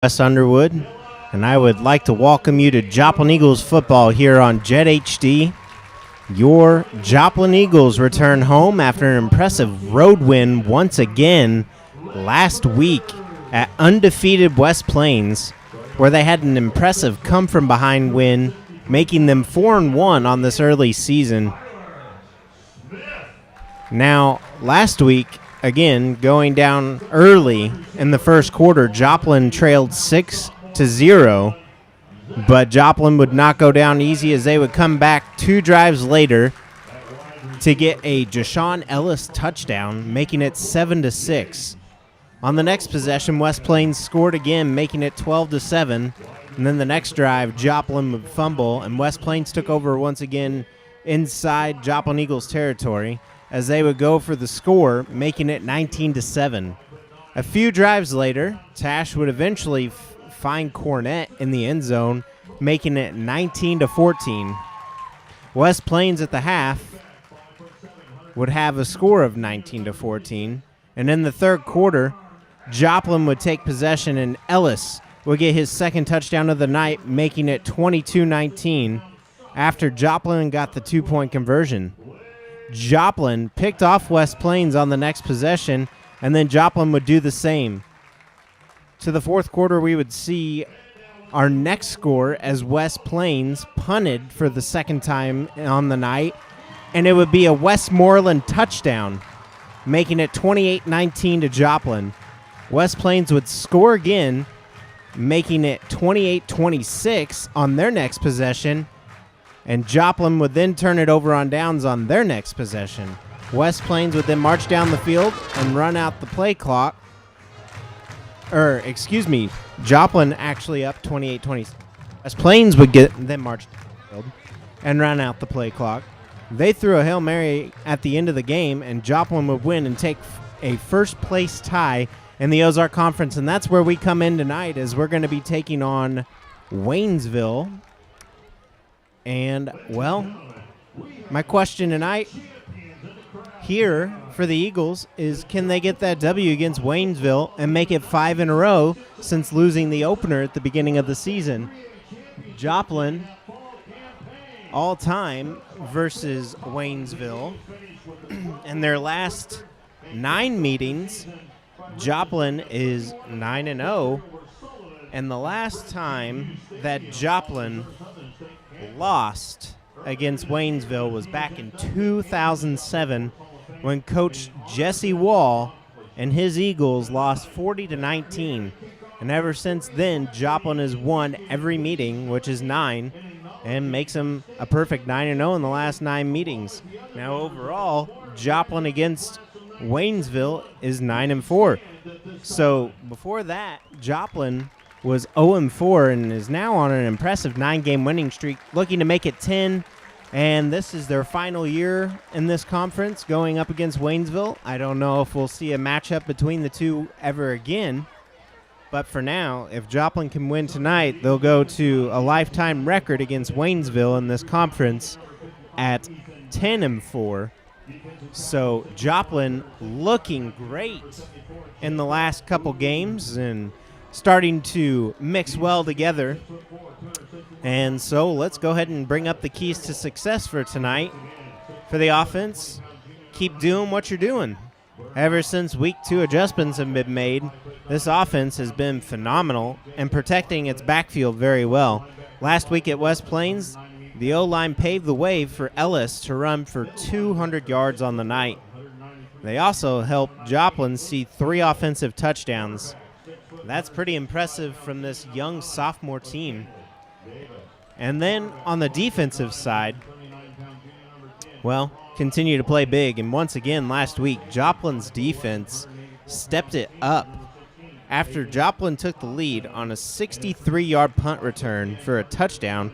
Wes Underwood, and I would like to welcome you to Joplin Eagles football here on Jet HD. Your Joplin Eagles return home after an impressive road win once again last week at undefeated West Plains, where they had an impressive come-from-behind win, making them 4-1 on this early season. Now, last week, again, going down early in the first quarter, Joplin trailed 6-0, but Joplin would not go down easy as they would come back 2 drives later to get a Jashawn Ellis touchdown, making it 7-6. On the next possession, West Plains scored again, making it 12-7, and then the next drive, Joplin would fumble, and West Plains took over once again inside Joplin Eagles territory, as they would go for the score, making it 19-7. A few drives later, Tash would eventually find Cornett in the end zone, making it 19-14. West Plains at the half would have a score of 19-14, and in the third quarter, Joplin would take possession, and Ellis would get his second touchdown of the night, making it 22-19 after Joplin got the 2-point conversion. Joplin picked off West Plains on the next possession, and then Joplin would do the same. To the fourth quarter, we would see our next score as West Plains punted for the second time on the night, and it would be a Westmoreland touchdown, making it 28-19 to Joplin. West Plains would score again, making it 28-26 on their next possession, and Joplin would then turn it over on downs on their next possession. West Plains would then march down the field and run out the play clock. Joplin actually up 28-20. West Plains would then march down the field and run out the play clock. They threw a Hail Mary at the end of the game, and Joplin would win and take a first-place tie in the Ozark Conference, and that's where we come in tonight, as we're going to be taking on Waynesville. And, well, my question tonight here for the Eagles is, can they get that W against Waynesville and make it 5 in a row since losing the opener at the beginning of the season? Joplin, all-time versus Waynesville. In their last 9 meetings, Joplin is 9-0, and the last time that Joplin lost against Waynesville was back in 2007 when Coach Jesse Wall and his Eagles lost 40-19. And ever since then, Joplin has won every meeting, which is 9, and makes them a perfect 9-0 in the last 9 meetings. Now, overall, Joplin against Waynesville is 9-4. So before that, Joplin was 0-4 and is now on an impressive 9-game winning streak, looking to make it 10. And this is their final year in this conference, going up against Waynesville. I don't know if we'll see a matchup between the two ever again. But for now, if Joplin can win tonight, they'll go to a lifetime record against Waynesville in this conference at 10-4. So Joplin looking great in the last couple games and starting to mix well together. And so let's go ahead and bring up the keys to success for tonight. For the offense, keep doing what you're doing. Ever since week 2 adjustments have been made, this offense has been phenomenal and protecting its backfield very well. Last week at West Plains, the O-line paved the way for Ellis to run for 200 yards on the night. They also helped Joplin see 3 offensive touchdowns. That's pretty impressive from this young sophomore team. And then on the defensive side, well, continue to play big. And once again, last week, Joplin's defense stepped it up after Joplin took the lead on a 63-yard punt return for a touchdown.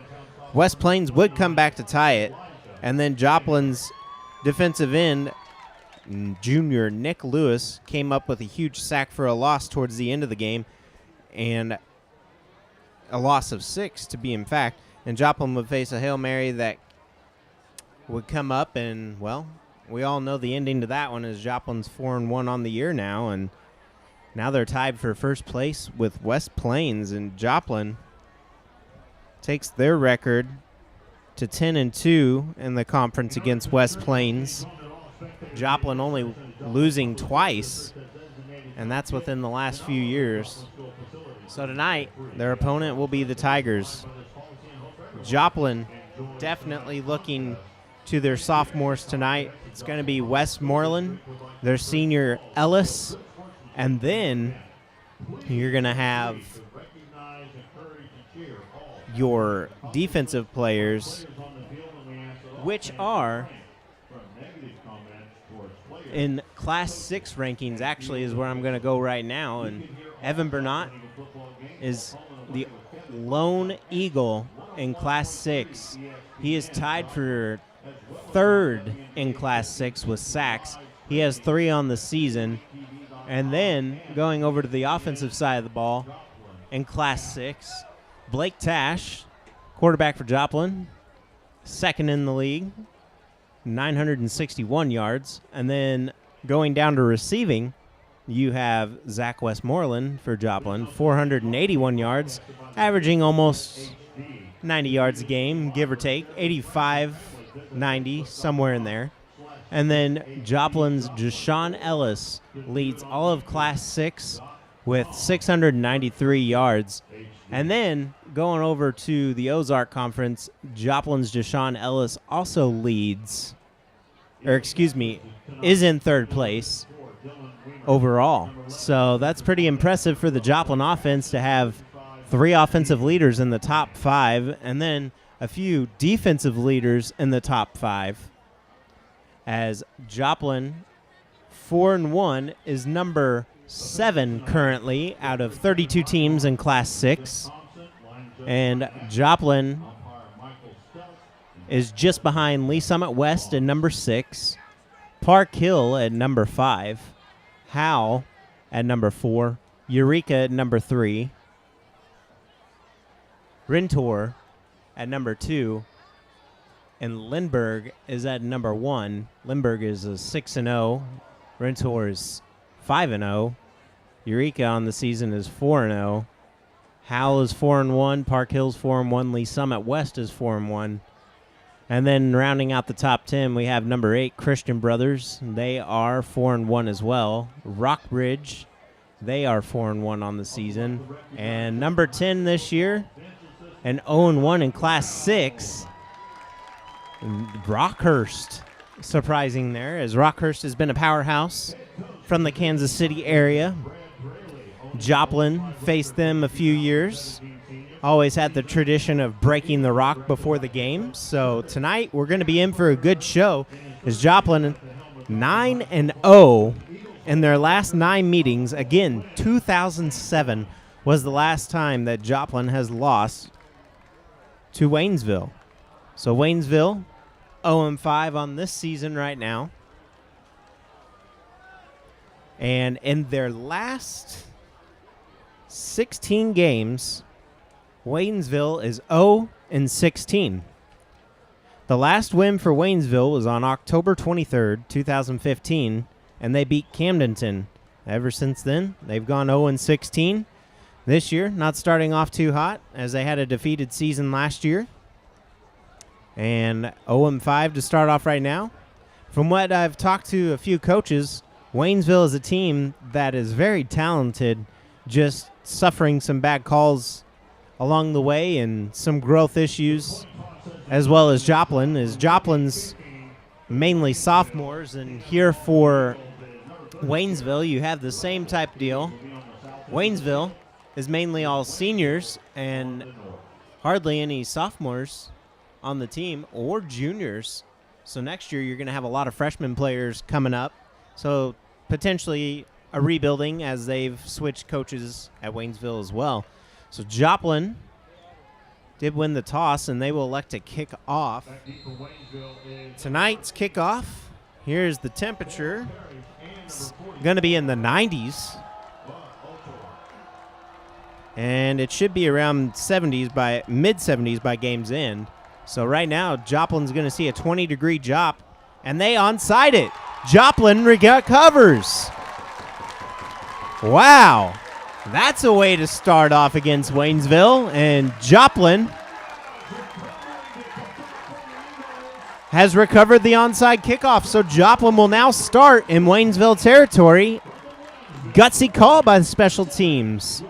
West Plains would come back to tie it, and then Joplin's defensive end, junior Nick Lewis, came up with a huge sack for a loss towards the end of the game, and a loss of 6 to be in fact. And Joplin would face a Hail Mary that would come up, and, well, we all know the ending to that one is Joplin's 4-1 on the year now, and Now they're tied for first place with West Plains, and Joplin takes their record to 10-2 in the conference against West Plains. Joplin only losing twice, and that's within the last few years. So tonight, their opponent will be the Tigers. Joplin definitely looking to their sophomores tonight. It's going to be Westmoreland, their senior Ellis, and then you're going to have your defensive players, which are in Class 6 rankings, actually, is where I'm going to go right now. And Evan Bernat is the lone Eagle in Class 6. He is tied for third in Class 6 with sacks. He has 3 on the season. And then going over to the offensive side of the ball in Class 6, Blake Tash, quarterback for Joplin, second in the league, 961 yards. And then going down to receiving, you have Zach Westmoreland for Joplin, 481 yards, averaging almost 90 yards a game, give or take, 85, 90, somewhere in there. And then Joplin's Jashawn Ellis leads all of Class 6 with 693 yards. And then going over to the Ozark Conference, Joplin's Jashawn Ellis also leads, is in third place overall. So that's pretty impressive for the Joplin offense to have 3 offensive leaders in the top 5 and then a few defensive leaders in the top 5. As Joplin 4-1 is number 7 currently out of 32 teams in Class 6. And Joplin is just behind Lee Summit West at number 6, Park Hill at number 5, Howe at number 4, Eureka at number 3, Rintor at number 2, and Lindbergh is at number 1. Lindbergh is a 6-0. Rintor is 5-0. Eureka on the season is 4-0. Howell is 4-1. Park Hill's 4-1. Lee Summit West is 4-1. And then rounding out the top 10, we have number 8, Christian Brothers. They are 4-1 as well. Rockbridge, they are 4-1 on the season. And number 10 this year, and 0-1 in Class 6, Rockhurst. Surprising there, as Rockhurst has been a powerhouse from the Kansas City area. Joplin faced them a few years. Always had the tradition of breaking the rock before the game. So tonight we're going to be in for a good show, as Joplin 9-0 in their last 9 meetings. Again, 2007 was the last time that Joplin has lost to Waynesville. So Waynesville 0-5 on this season right now. And in their last 16 games, Waynesville is 0-16. The last win for Waynesville was on October 23rd, 2015, and they beat Camdenton. Ever since then, they've gone 0-16. This year, not starting off too hot, as they had a defeated season last year. And 0-5 to start off right now. From what I've talked to a few coaches, Waynesville is a team that is very talented, just suffering some bad calls along the way and some growth issues, as well as Joplin, as Joplin's mainly sophomores. And here for Waynesville, you have the same type deal. Waynesville is mainly all seniors and hardly any sophomores on the team or juniors. So next year you're going to have a lot of freshman players coming up. So potentially a rebuilding, as they've switched coaches at Waynesville as well. So Joplin did win the toss, and they will elect to kick off tonight's kickoff. Here's the temperature. It's going to be in the 90s. And it should be around 70s by mid-70s by game's end. So right now, Joplin's going to see a 20-degree Jop, and they onside it. Joplin recovers. Wow. That's a way to start off against Waynesville. And Joplin has recovered the onside kickoff. So Joplin will now start in Waynesville territory. Gutsy call by the special teams.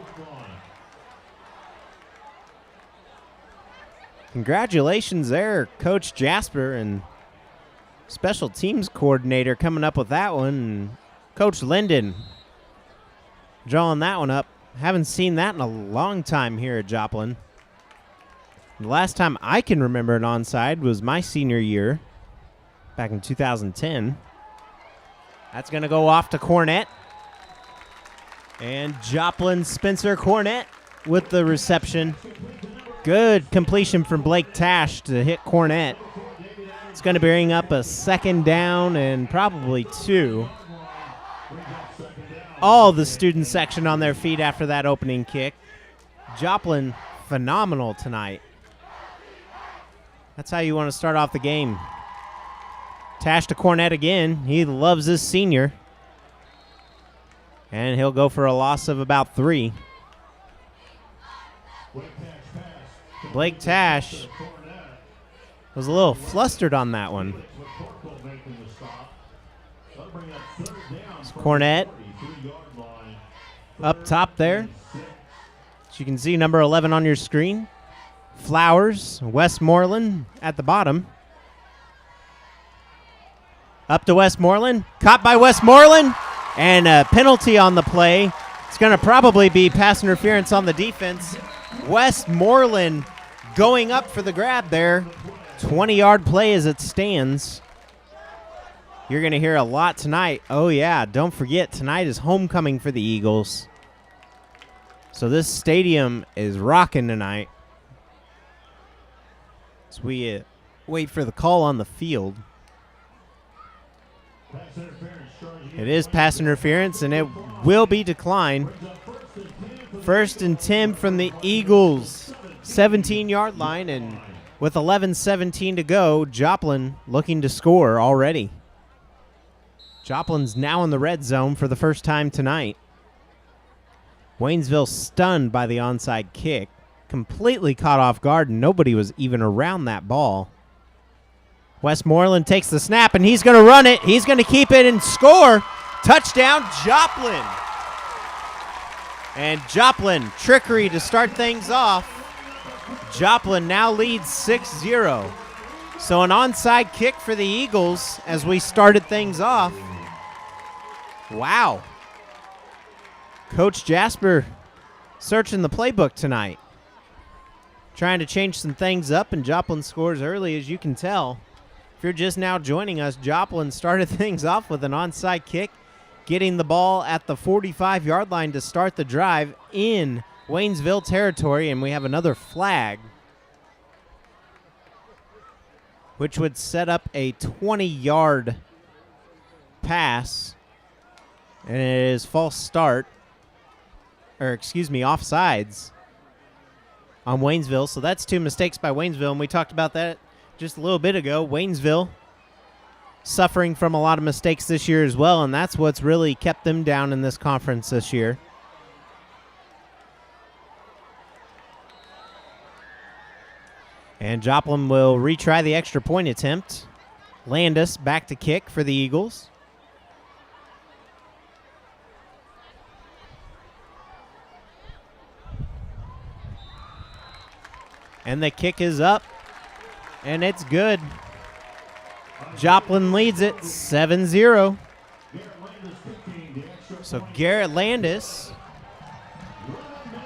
Congratulations there, Coach Jasper and special teams coordinator coming up with that one. And Coach Linden drawing that one up. Haven't seen that in a long time here at Joplin. The last time I can remember an onside was my senior year, back in 2010. That's going to go off to Cornett. And Joplin Spencer Cornett with the reception. Good completion from Blake Tash to hit Cornett. It's going to bring up a second down and probably 2. All the student section on their feet after that opening kick. Joplin, phenomenal tonight. That's how you want to start off the game. Tash to Cornett again. He loves his senior. And he'll go for a loss of about 3. Blake Tash was a little flustered on that one. It's Cornett up top there. As you can see, number 11 on your screen. Flowers, Westmoreland at the bottom. Up to Westmoreland. Caught by Westmoreland. And a penalty on the play. It's going to probably be pass interference on the defense. Westmoreland going up for the grab there. 20-yard play as it stands. You're going to hear a lot tonight. Oh, yeah, don't forget, tonight is homecoming for the Eagles. So this stadium is rocking tonight. As we wait for the call on the field. It is pass interference, and it will be declined. 1st and 10 from the Eagles' 17-yard line, and with 11:17 to go, Joplin looking to score already. Joplin's now in the red zone for the first time tonight. Waynesville stunned by the onside kick, completely caught off guard, and nobody was even around that ball. Westmoreland takes the snap, and he's going to run it. He's going to keep it and score. Touchdown, Joplin. And Joplin, trickery to start things off. Joplin now leads 6-0. So an onside kick for the Eagles as we started things off. Wow. Coach Jasper searching the playbook tonight. Trying to change some things up, and Joplin scores early, as you can tell. If you're just now joining us, Joplin started things off with an onside kick, getting the ball at the 45-yard line to start the drive in Waynesville territory, and we have another flag, which would set up a 20-yard pass, and it is false start, or excuse me, offsides on Waynesville. So that's 2 mistakes by Waynesville, and we talked about that just a little bit ago. Waynesville suffering from a lot of mistakes this year as well, and that's what's really kept them down in this conference this year. And Joplin will retry the extra point attempt. Landis back to kick for the Eagles. And the kick is up, and it's good. Joplin leads it 7-0. So Garrett Landis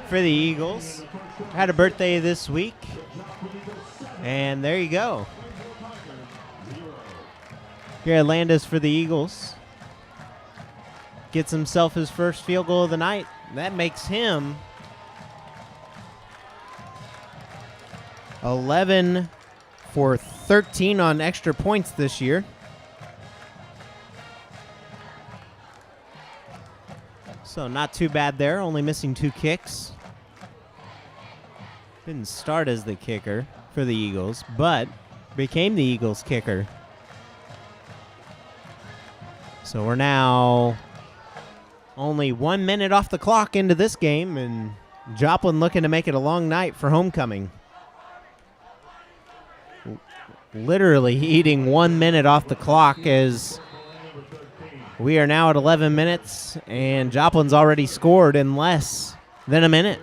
for the Eagles had a birthday this week. And there you go. Garrett Landis for the Eagles gets himself his first field goal of the night. That makes him 11 for 13 on extra points this year. So not too bad there, only missing 2 kicks. Didn't start as the kicker for the Eagles, but became the Eagles kicker. So we're now Only 1 minute off the clock into this game, and Joplin looking to make it a long night for homecoming. Literally eating 1 minute off the clock as we are now at 11 minutes, and Joplin's already scored in less than a minute.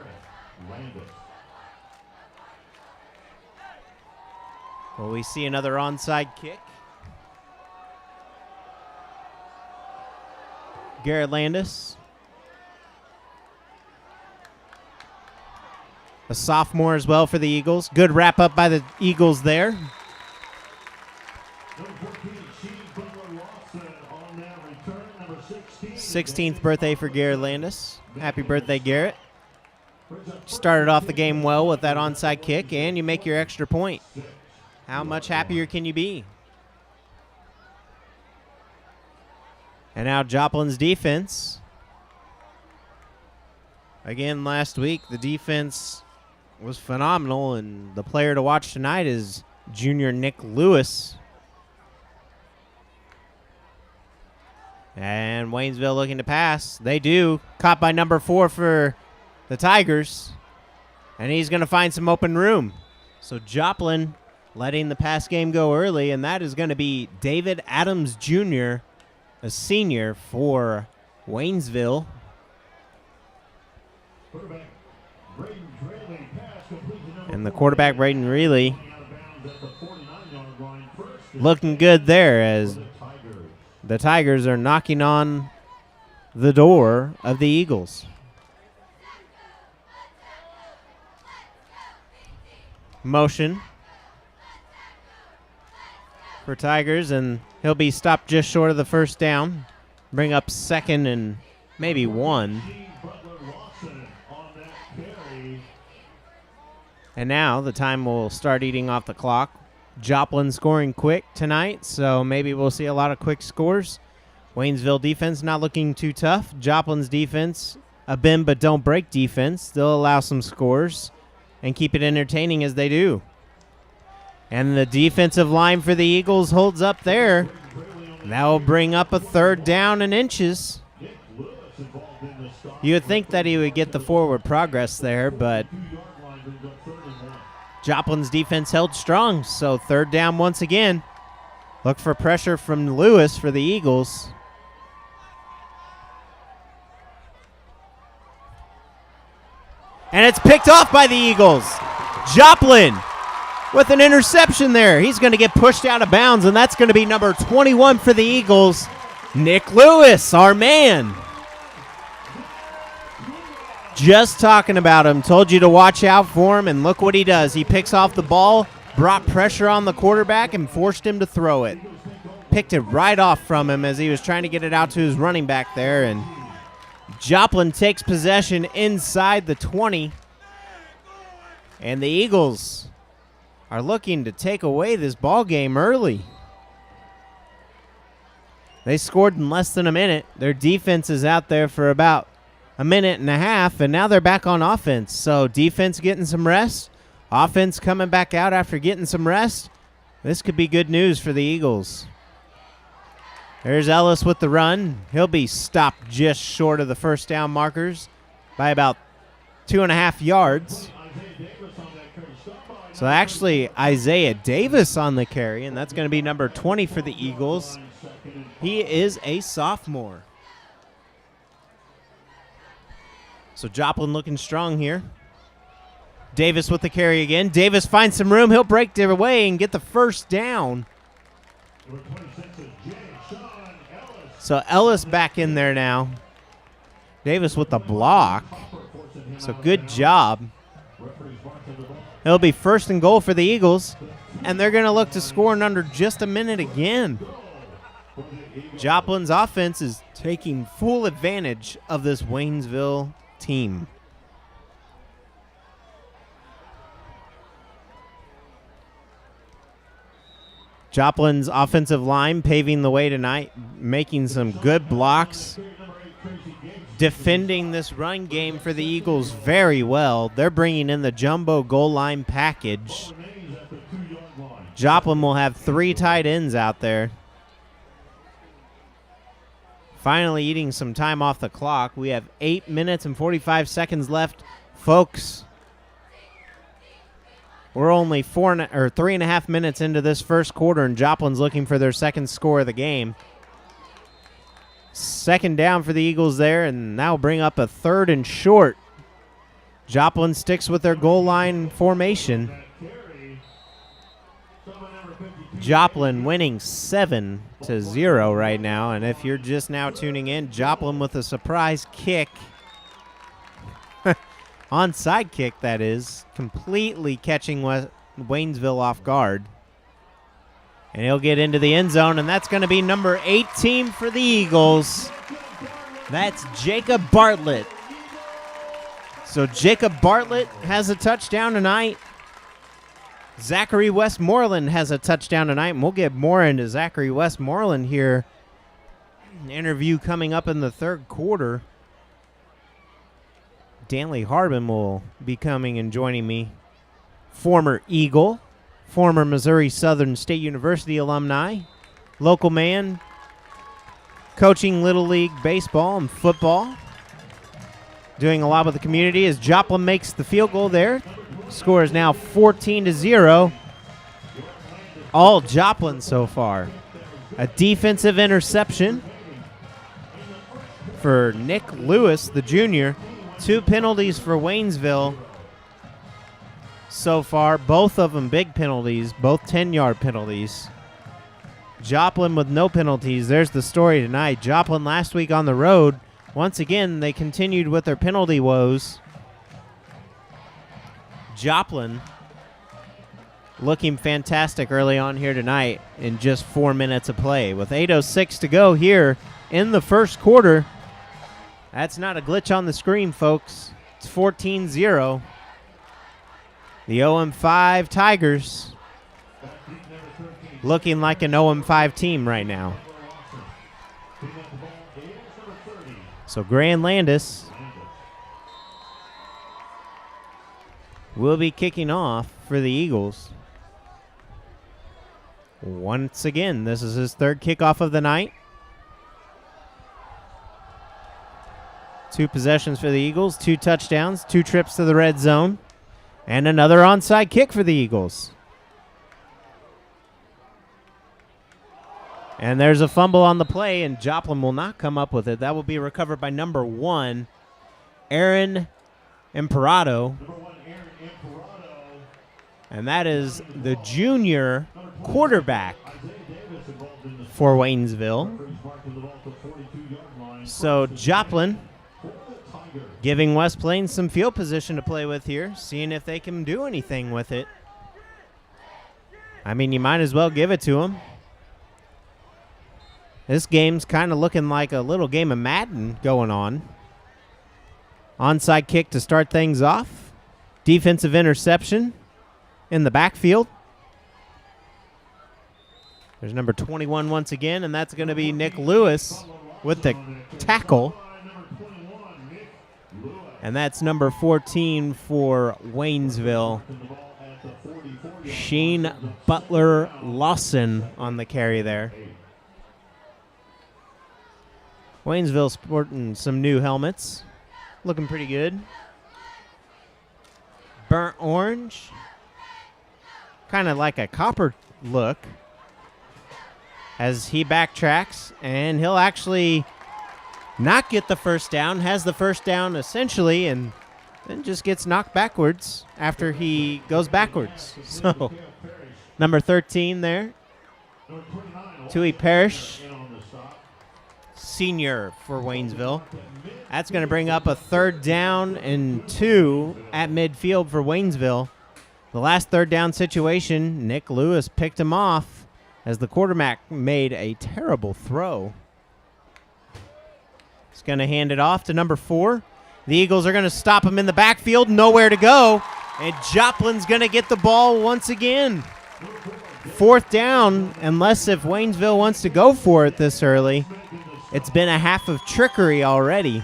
Well, we see another onside kick. Garrett Landis. A sophomore as well for the Eagles. Good wrap up by the Eagles there. 16th birthday for Garrett Landis. Happy birthday, Garrett. Started off the game well with that onside kick, and you make your extra point. How much happier can you be? And now Joplin's defense. Again, last week, the defense was phenomenal, and the player to watch tonight is junior Nick Lewis. And Waynesville looking to pass. They do. Caught by number 4 for the Tigers. And he's going to find some open room. So Joplin letting the pass game go early, and that is going to be David Adams Jr., a senior for Waynesville. And the quarterback, Braden Reilly, looking good there as the Tigers are knocking on the door of the Eagles. Motion for Tigers, and he'll be stopped just short of the first down. Bring up 2nd and maybe 1. And now the time will start eating off the clock. Joplin scoring quick tonight, so maybe we'll see a lot of quick scores. Waynesville defense not looking too tough. Joplin's defense, a bend but don't break defense. They'll allow some scores and keep it entertaining as they do. And the defensive line for the Eagles holds up there. That will bring up a 3rd down and inches. You would think that he would get the forward progress there, but Joplin's defense held strong, so 3rd down once again. Look for pressure from Lewis for the Eagles. And it's picked off by the Eagles. Joplin with an interception there. He's going to get pushed out of bounds, and that's going to be number 21 for the Eagles, Nick Lewis, our man. Just talking about him. Told you to watch out for him, and look what he does. He picks off the ball, brought pressure on the quarterback, and forced him to throw it. Picked it right off from him as he was trying to get it out to his running back there, and Joplin takes possession inside the 20. And the Eagles are looking to take away this ball game early. They scored in less than a minute. Their defense is out there for about a minute and a half, and now they're back on offense. So defense getting some rest, offense coming back out after getting some rest. This could be good news for the Eagles. There's Ellis with the run. He'll be stopped just short of the first down markers by about 2.5 yards. So actually Isaiah Davis on the carry, and that's going to be number 20 for the Eagles. He is a sophomore. So Joplin looking strong here. Davis with the carry again. Davis finds some room. He'll break their way and get the first down. So Ellis back in there now. Davis with the block. So good job. It'll be 1st and goal for the Eagles, and they're going to look to score in under just a minute again. Joplin's offense is taking full advantage of this Waynesville team. Joplin's offensive line paving the way tonight, making some good blocks, defending this run game for the Eagles very well. They're bringing in the jumbo goal line package. Joplin will have 3 tight ends out there. finally eating some time off the clock. We have 8 minutes and 45 seconds left. Folks, we're only 3.5 minutes into this first quarter, and Joplin's looking for their second score of the game. Second down for the Eagles there, and now bring up a 3rd and short. Joplin sticks with their goal line formation. Joplin winning 7-0 right now, and if you're just now tuning in, Joplin with a surprise kick. Onside kick, that is, completely catching Waynesville off guard. And he'll get into the end zone, and that's going to be number 18 for the Eagles. That's Jacob Bartlett. So Jacob Bartlett has a touchdown tonight. Zachary Westmoreland has a touchdown tonight, and we'll get more into Zachary Westmoreland here. An interview coming up in the third quarter. Danley Harbin will be coming and joining me. Former Eagle, former Missouri Southern State University alumni, local man, coaching Little League baseball and football, doing a lot with the community as Joplin makes the field goal there. Score is now 14-0. All Joplin so far. A defensive interception for Nick Lewis, the junior. 2 penalties for Waynesville so far. Both of them big penalties, both 10-yard penalties. Joplin with no penalties. There's the story tonight. Joplin last week on the road. Once again, they continued with their penalty woes. Joplin looking fantastic early on here tonight in just 4 minutes of play. With 8:06 to go here in the first quarter. That's not a glitch on the screen, folks. It's 14-0. The 0-5 Tigers looking like an 0-5 team right now. So Grand Landis will be kicking off for the Eagles. Once again, this is his 3rd kickoff of the night. 2 possessions for the Eagles, 2 touchdowns, 2 trips to the red zone, and another onside kick for the Eagles. And there's a fumble on the play, and Joplin will not come up with it. That will be recovered by number 1, Aaron Imperato. And that is the junior quarterback for Waynesville. So Joplin giving West Plains some field position to play with here, seeing if they can do anything with it. I mean, you might as well give it to them. This game's kind of looking like a little game of Madden going on. Onside kick to start things off. Defensive interception in the backfield. There's number 21 once again, and that's going to be Nick Lewis with the tackle. And that's number 14 for Waynesville. Sheen Butler Lawson on the carry there. Waynesville sporting some new helmets. Looking pretty good. Burnt orange. Kind of like a copper look. As he backtracks, and he'll actually not get the first down, has the first down essentially, and then just gets knocked backwards after he goes backwards. So, number 13 there, Tui Parrish, senior for Waynesville. That's going to bring up a 3rd down and 2 at midfield for Waynesville. The last 3rd down situation, Nick Lewis picked him off as the quarterback made a terrible throw. He's going to hand it off to number 4. The Eagles are going to stop him in the backfield, nowhere to go, and Joplin's going to get the ball once again. 4th down, unless if Waynesville wants to go for it this early. It's been a half of trickery already.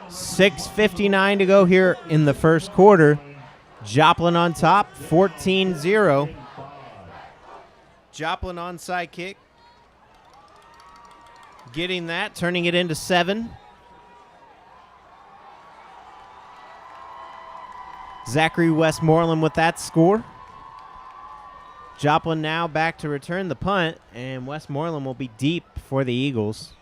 6:59 to go here in the first quarter. Joplin on top, 14-0. Joplin onside kick. getting that, turning it into 7. Zachary Westmoreland with that score. Joplin now back to return the punt, and Westmoreland will be deep for the Eagles.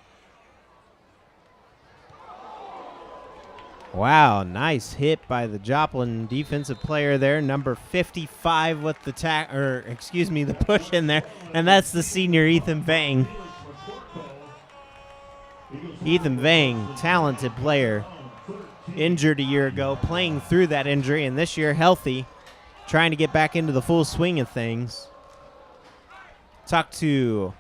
Wow, nice hit by the Joplin defensive player there, number 55 with the the push in there, and that's the senior Ethan Vang. Ethan Vang, talented player, injured a year ago, playing through that injury, and this year healthy, trying to get back into the full swing of things. Talked to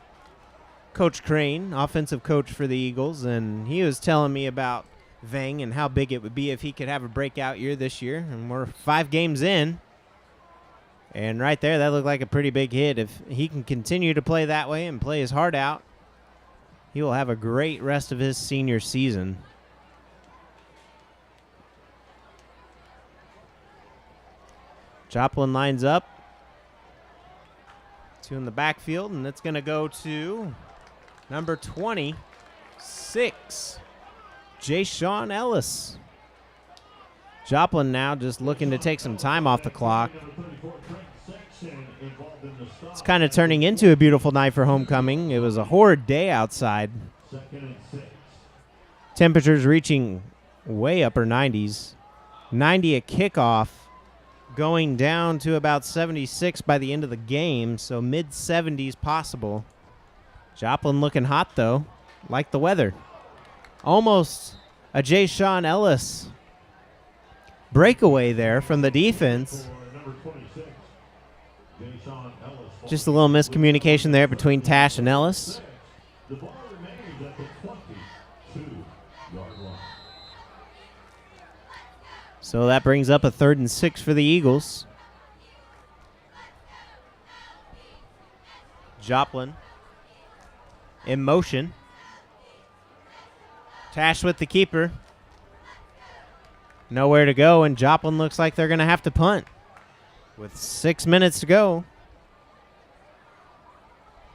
Coach Crane, offensive coach for the Eagles, and he was telling me about Vang and how big it would be if he could have a breakout year this year. And we're 5 games in. And right there, that looked like a pretty big hit. If he can continue to play that way and play his heart out, he will have a great rest of his senior season. Joplin lines up. 2 in the backfield, and it's going to go to number 26. Jay-Sean Ellis. Joplin now just looking to take some time off the clock. It's kind of turning into a beautiful night for homecoming. It was a horrid day outside. Temperatures reaching way upper 90s. 90 at kickoff, going down to about 76 by the end of the game, so mid-70s possible. Joplin looking hot, though, like the weather. Almost a Jay-Sean Ellis breakaway there from the defense. Just a little miscommunication there between Tash and Ellis. So that brings up a 3rd and 6 for the Eagles. Joplin in motion. Tash with the keeper. Nowhere to go, and Joplin looks like they're going to have to punt with 6 minutes to go.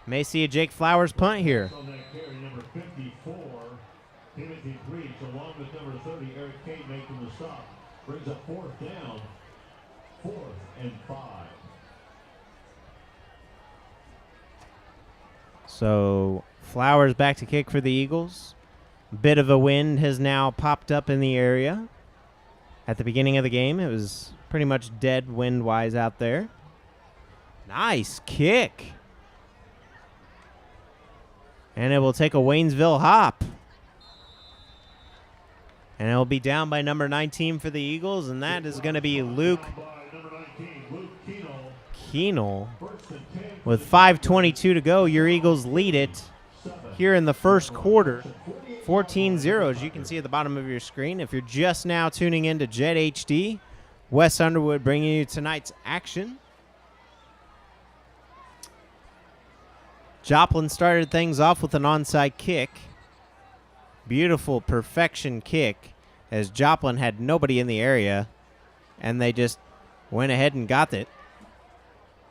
May see a Jake Flowers punt here. Number 54, Timothy Breach, along with number 30, Eric Kate making the stop. Brings up 4th down, 4th and 5. So Flowers back to kick for the Eagles. Bit of a wind has now popped up in the area. At the beginning of the game, it was pretty much dead wind-wise out there. Nice kick. And it will take a Waynesville hop. And it will be down by number 19 for the Eagles, and that is going to be Luke Keenel. With 5:22 to go, your Eagles lead it here in the first quarter. 14-0, as you can see at the bottom of your screen. If you're just now tuning in to Jet HD, Wes Underwood bringing you tonight's action. Joplin started things off with an onside kick. Beautiful perfection kick, as Joplin had nobody in the area, and they just went ahead and got it.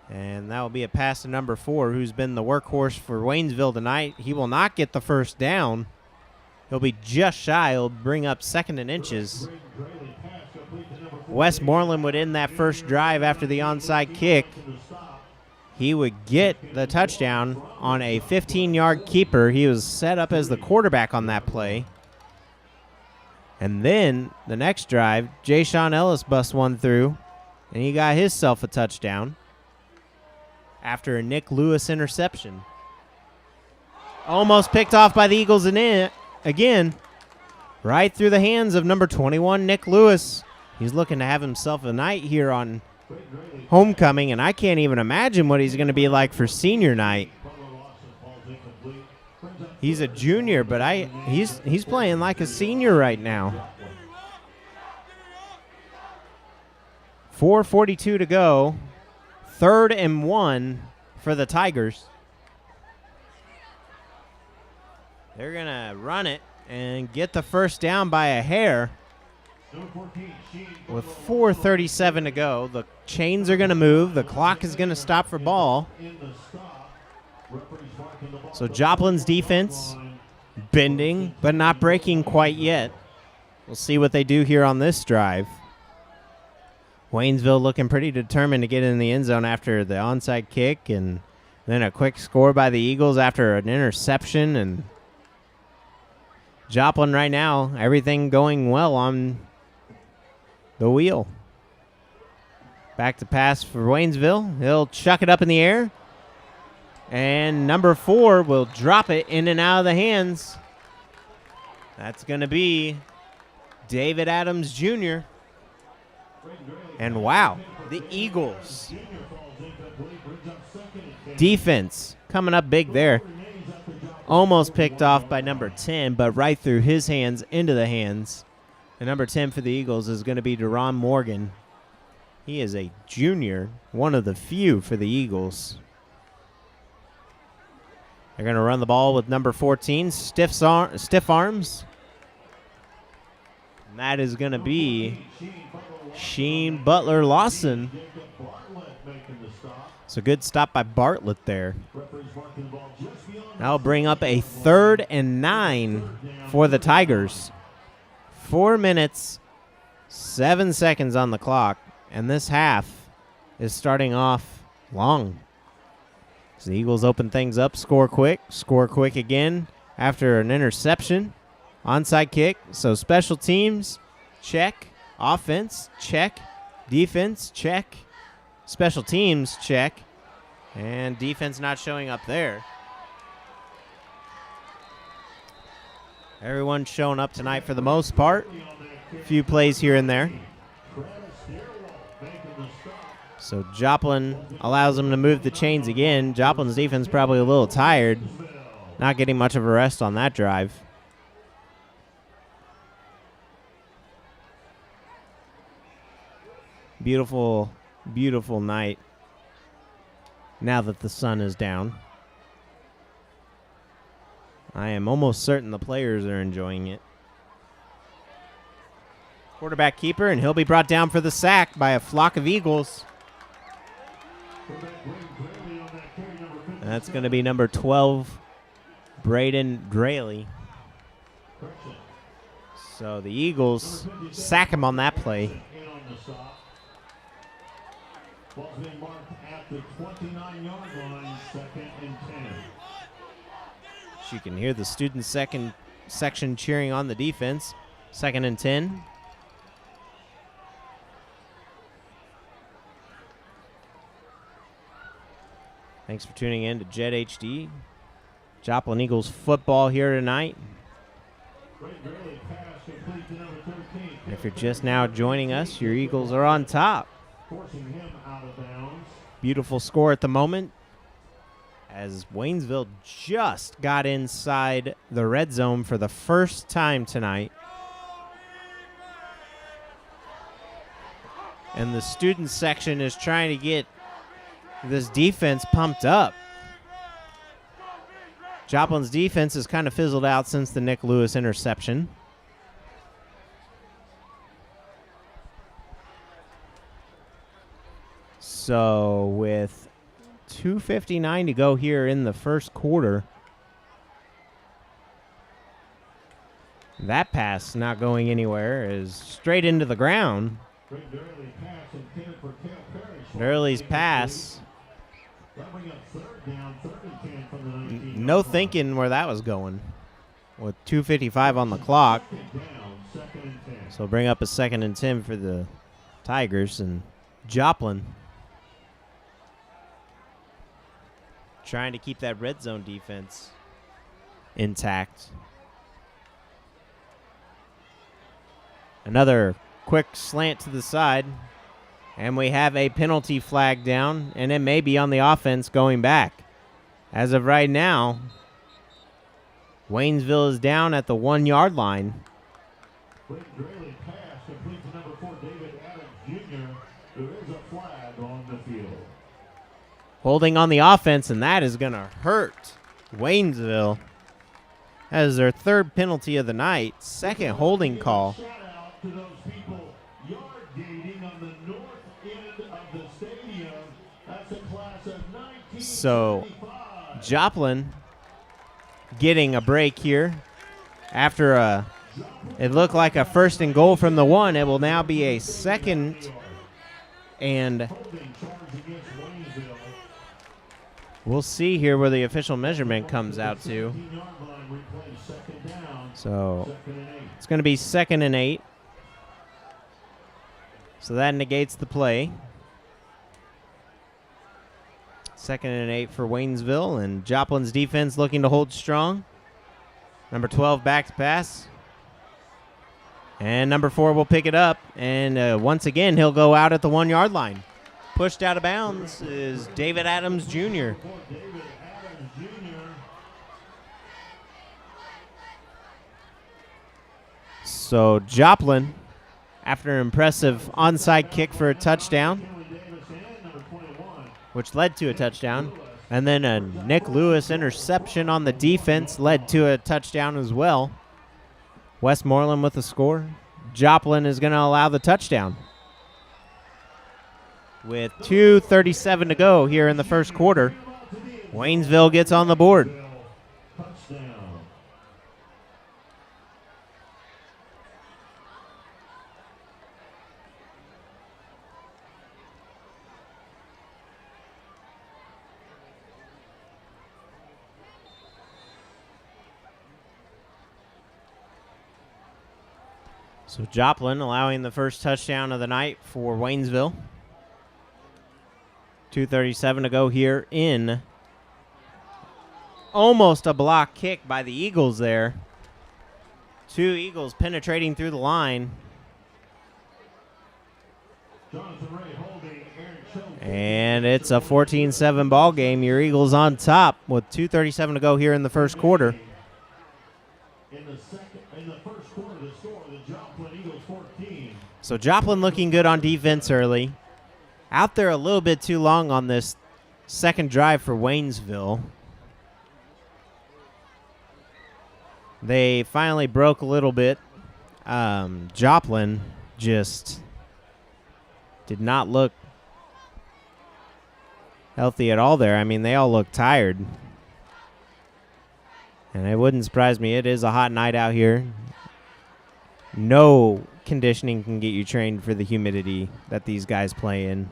And that will be a pass to number 4, who's been the workhorse for Waynesville tonight. He will not get the first down. He'll be just shy. He'll bring up 2nd and inches. Westmoreland would end that first drive after the onside kick. He would get the touchdown on a 15-yard keeper. He was set up as the quarterback on that play. And then the next drive, Jay-Sean Ellis busts one through, and he got himself a touchdown after a Nick Lewis interception. Almost picked off by the Eagles and in again, right through the hands of number 21, Nick Lewis. He's looking to have himself a night here on homecoming, and I can't even imagine what he's going to be like for senior night. He's a junior, but he's playing like a senior right now. 4:42 to go. 3rd and 1 for the Tigers. They're going to run it and get the first down by a hair. With 4:37 to go, the chains are going to move. The clock is going to stop for ball. So Joplin's defense Bending, but not breaking quite yet. We'll see what they do here on this drive. Waynesville looking pretty determined to get in the end zone after the onside kick, and then a quick score by the Eagles after an interception. And Joplin right now, everything going well on the wheel. Back to pass for Waynesville. He'll chuck it up in the air. And number 4 will drop it in and out of the hands. That's going to be David Adams Jr. And wow, the Eagles defense coming up big there. Almost picked off by number 10, but right through his hands into the hands. And number 10 for the Eagles is going to be Deron Morgan. He is a junior, one of the few for the Eagles. They're going to run the ball with number 14, stiff arms. And that is going to be Sheen Butler Lawson. So good stop by Bartlett there. That'll bring up a 3rd and 9 for the Tigers. 4 minutes, 7 seconds on the clock. And this half is starting off long. So the Eagles open things up, score quick again after an interception. Onside kick, so special teams, check. Offense, check. Defense, check. Special teams, check. And defense not showing up there. Everyone's showing up tonight for the most part. A few plays here and there. So Joplin allows them to move the chains again. Joplin's defense probably a little tired. Not getting much of a rest on that drive. Beautiful, beautiful night now that the sun is down. I am almost certain the players are enjoying it. Quarterback keeper, and he'll be brought down for the sack by a flock of Eagles. And that's going to be number 12, Braden Draley. So the Eagles sack him on that play. Ball's being marked at the 29-yard line, 2nd and 10. You can hear the student section cheering on the defense. 2nd and 10. Thanks for tuning in to Jet HD. Joplin Eagles football here tonight. And if you're just now joining us, your Eagles are on top. Forcing him out of bounds. Beautiful score at the moment as Waynesville just got inside the red zone for the first time tonight. And the student section is trying to get this defense pumped up. Joplin's defense has kind of fizzled out since the Nick Lewis interception. So with 2:59 to go here in the first quarter, that pass not going anywhere is straight into the ground. Durley's pass. No thinking where that was going with 2:55 on the clock. So bring up a 2nd and 10 for the Tigers, and Joplin trying to keep that red zone defense intact. Another quick slant to the side, and we have a penalty flag down, and it may be on the offense going back. As of right now, Waynesville is down at the 1-yard line. Holding on the offense, and that is going to hurt Waynesville. That is their 3rd penalty of the night. 2nd holding call. So Joplin getting a break here. After it looked like a 1st and goal from the 1, it will now be a 2nd and we'll see here where the official measurement comes out to. So it's going to be 2nd and 8. So that negates the play. 2nd and 8 for Waynesville, and Joplin's defense looking to hold strong. Number 12 back to pass. And number 4 will pick it up. And once again, he'll go out at the 1-yard line. Pushed out of bounds is David Adams Jr. So Joplin, after an impressive onside kick for a touchdown, which led to a touchdown, and then a Nick Lewis interception on the defense led to a touchdown as well. Westmoreland with the score. Joplin is going to allow the touchdown. With 2:37 to go here in the first quarter, Waynesville gets on the board. So Joplin allowing the first touchdown of the night for Waynesville. 2:37 to go here in. Almost a block kick by the Eagles there. 2 Eagles penetrating through the line. And it's a 14-7 ball game. Your Eagles on top with 2:37 to go here in the first quarter. So Joplin looking good on defense early. Out there a little bit too long on this second drive for Waynesville. They finally broke a little bit. Joplin just did not look healthy at all there. I mean, they all look tired. And it wouldn't surprise me. It is a hot night out here. No conditioning can get you trained for the humidity that these guys play in.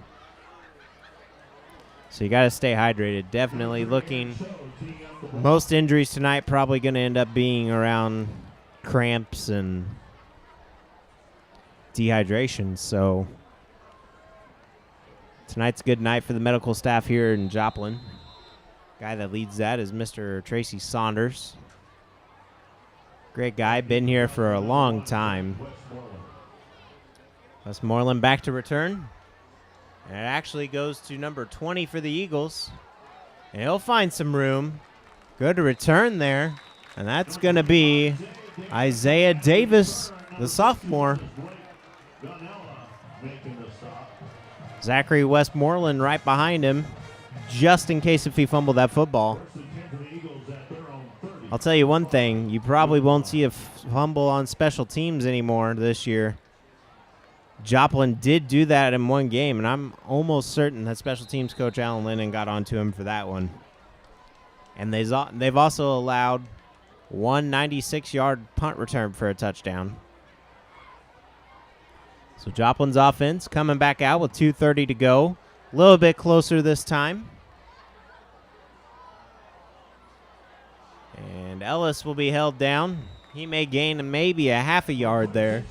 So you got to stay hydrated. Definitely looking. Most injuries tonight probably going to end up being around cramps and dehydration. So tonight's a good night for the medical staff here in Joplin. Guy that leads that is Mr. Tracy Saunders. Great guy, been here for a long time. Westmoreland back to return. And it actually goes to number 20 for the Eagles. And he'll find some room. Good return there. And that's going to be Isaiah Davis, the sophomore. Zachary Westmoreland right behind him, just in case if he fumbled that football. I'll tell you one thing, you probably won't see a fumble on special teams anymore this year. Joplin did do that in one game, and I'm almost certain that special teams coach Alan Lennon got onto him for that one. And they've also allowed one 96-yard punt return for a touchdown. So Joplin's offense coming back out with 2:30 to go. A little bit closer this time. And Ellis will be held down. He may gain maybe a half a yard there.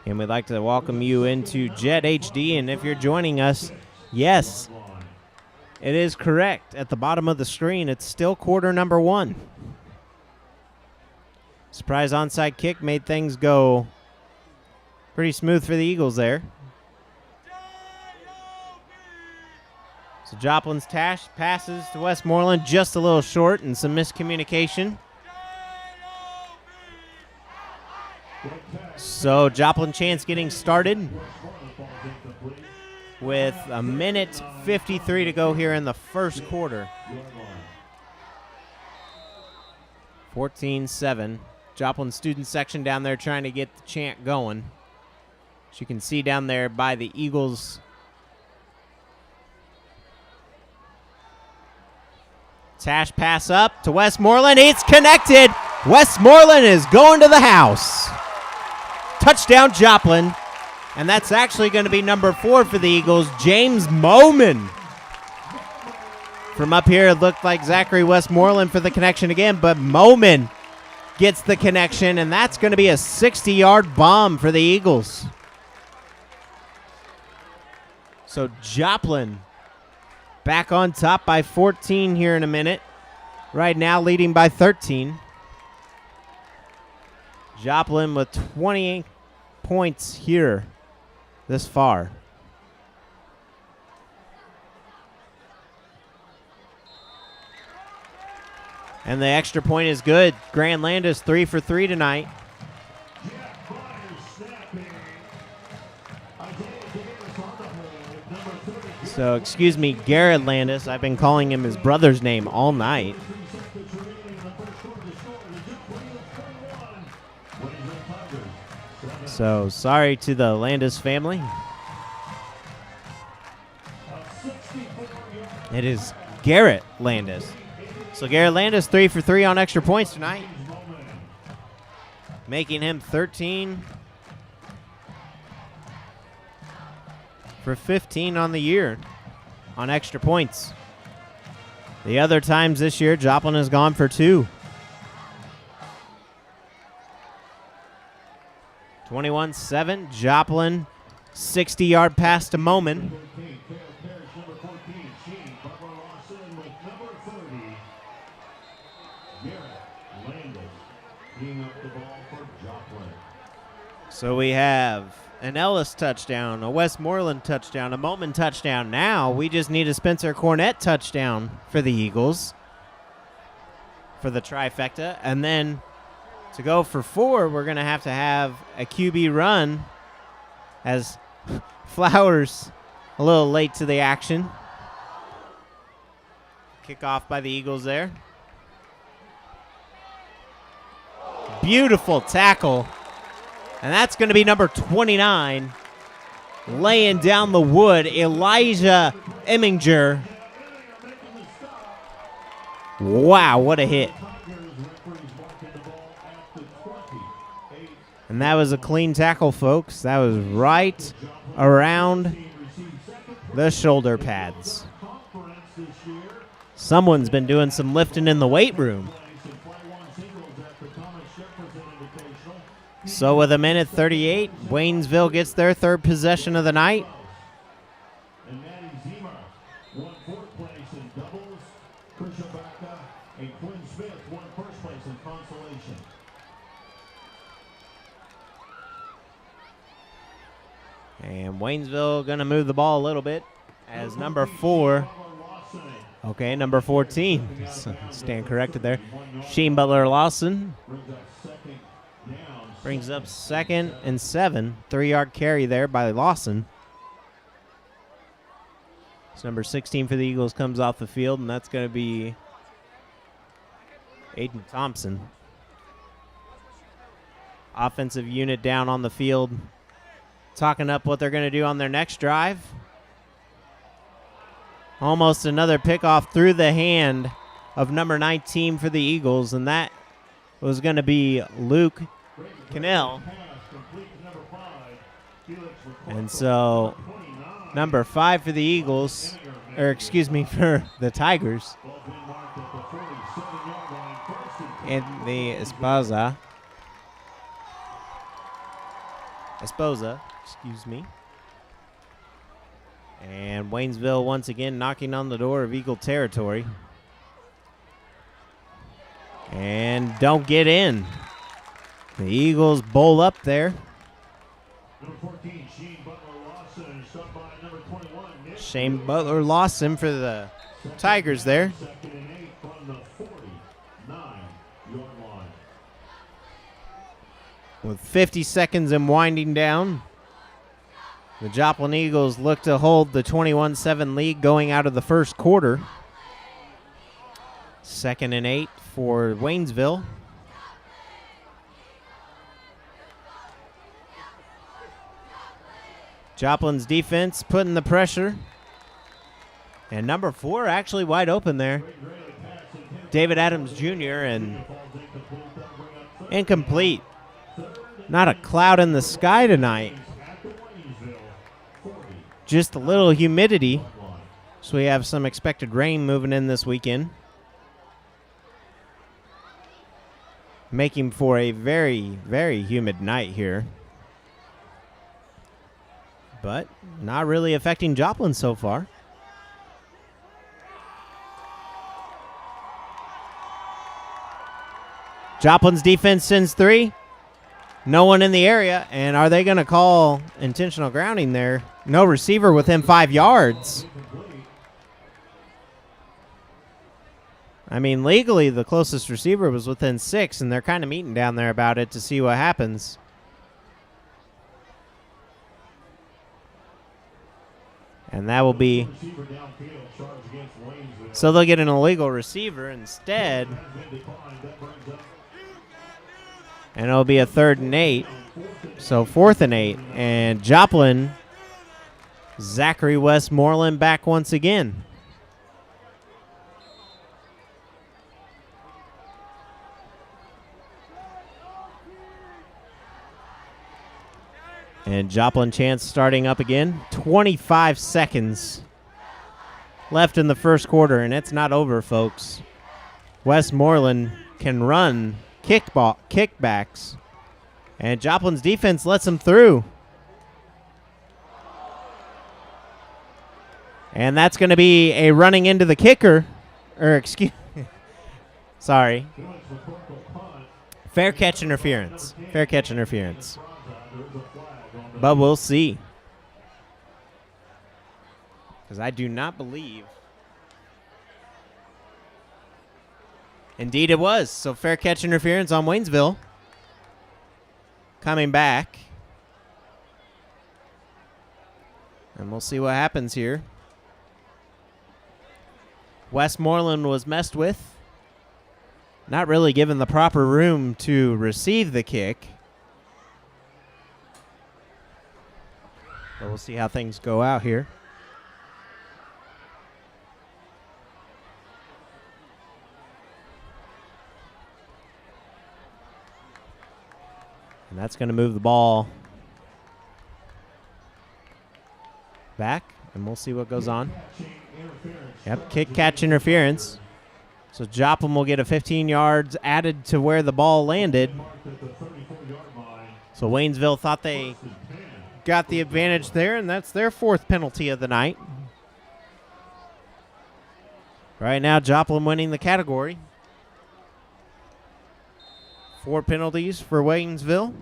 And we'd like to welcome you into Jet HD. And if you're joining us, yes, it is correct. At the bottom of the screen, it's still quarter number 1. Surprise onside kick made things go pretty smooth for the Eagles there. So Joplin's passes to Westmoreland just a little short and some miscommunication. So Joplin chance getting started with a minute 53 to go here in the first quarter. 14-7. Joplin student section down there trying to get the chant going. As you can see down there by the Eagles Tash pass up to Westmoreland. It's connected. Westmoreland is going to the house. Touchdown, Joplin. And that's actually going to be number 4 for the Eagles, James Moman. From up here, it looked like Zachary Westmoreland for the connection again, but Moman gets the connection, and that's going to be a 60-yard bomb for the Eagles. So Joplin back on top by 14 here in a minute. Right now leading by 13. Joplin with 20 points here this far. And the extra point is good. Grand Landis 3 for 3 tonight. So, excuse me, Garrett Landis. I've been calling him his brother's name all night. So, sorry to the Landis family. It is Garrett Landis. So, Garrett Landis 3 for 3 on extra points tonight, making him 13 for 15 on the year on extra points. The other times this year, Joplin has gone for 2. 21-7, Joplin, 60-yard pass to Moman. So we have an Ellis touchdown, a Westmoreland touchdown, a Moman touchdown. Now we just need a Spencer Cornett touchdown for the Eagles for the trifecta. And then to go for 4, we're going to have a QB run as Flowers a little late to the action. Kickoff by the Eagles there. Beautiful tackle. And that's going to be number 29, laying down the wood, Elijah Eminger. Wow, what a hit. And that was a clean tackle, folks. That was right around the shoulder pads. Someone's been doing some lifting in the weight room. So with 1:38, Waynesville gets their 3rd possession of the night. And Maddie Zima won 4th place in doubles. Krisha Baca and Quinn Smith won 1st place in consolation. And Waynesville going to move the ball a little bit as number 4. Okay, number 14. Stand corrected there. Sheen Butler Lawson brings up 2nd and 7. 3-yard carry there by Lawson. So number 16 for the Eagles comes off the field, and that's going to be Aiden Thompson. Offensive unit down on the field, talking up what they're going to do on their next drive. Almost another pickoff through the hand of number 19 for the Eagles, and that was going to be Luke Cannell. And so number 5 for the Eagles, or excuse me, for the Tigers. And the Esposa, excuse me. And Waynesville once again knocking on the door of Eagle territory. And don't get in. The Eagles bowl up there. Number 14, Shane Butler Lawson, stopped by number 21, Nick. Shane Butler Lawson for the Tigers there. 2nd and 8 from the 49-yard line. With 50 seconds and winding down, the Joplin Eagles look to hold the 21-7 lead going out of the first quarter. 2nd and 8 for Waynesville. Joplin's defense putting the pressure. And number 4 actually wide open there. David Adams Jr. and incomplete. Not a cloud in the sky tonight. Just a little humidity. So we have some expected rain moving in this weekend, making for a very, very humid night here. But not really affecting Joplin so far. Joplin's defense sends 3. No one in the area. And are they going to call intentional grounding there? No receiver within 5 yards. I mean, legally, the closest receiver was within 6, and they're kind of meeting down there about it to see what happens. And that will be... So they'll get an illegal receiver instead. And it'll be a 3rd and 8. So 4th and 8. And Joplin, Zachary Westmoreland back once again. And Joplin chance starting up again. 25 seconds left in the first quarter, and it's not over, folks. Westmoreland can run kickbacks, and Joplin's defense lets them through. And that's going to be a running into the kicker. Sorry. Fair catch interference. Fair catch interference. But we'll see. Because I do not believe. Indeed it was. So fair catch interference on Waynesville. Coming back. And we'll see what happens here. Westmoreland was messed with. Not really given the proper room to receive the kick. But we'll see how things go out here. And that's going to move the ball back, and we'll see what goes on. Yep, kick-catch interference. So Joplin will get a 15 yards added to where the ball landed. So Waynesville thought they got the advantage there, and that's their 4th penalty of the night. Right now, Joplin winning the category. 4 penalties for Waynesville,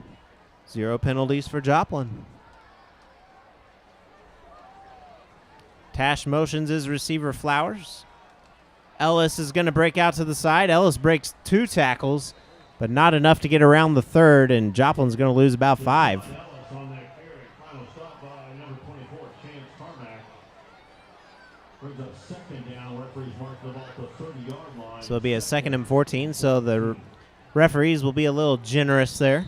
0 penalties for Joplin. Tash motions his receiver Flowers. Ellis is going to break out to the side. Ellis breaks 2 tackles, but not enough to get around the 3rd, and Joplin's going to lose about 5. So it'll be a 2nd and 14, so the referees will be a little generous there.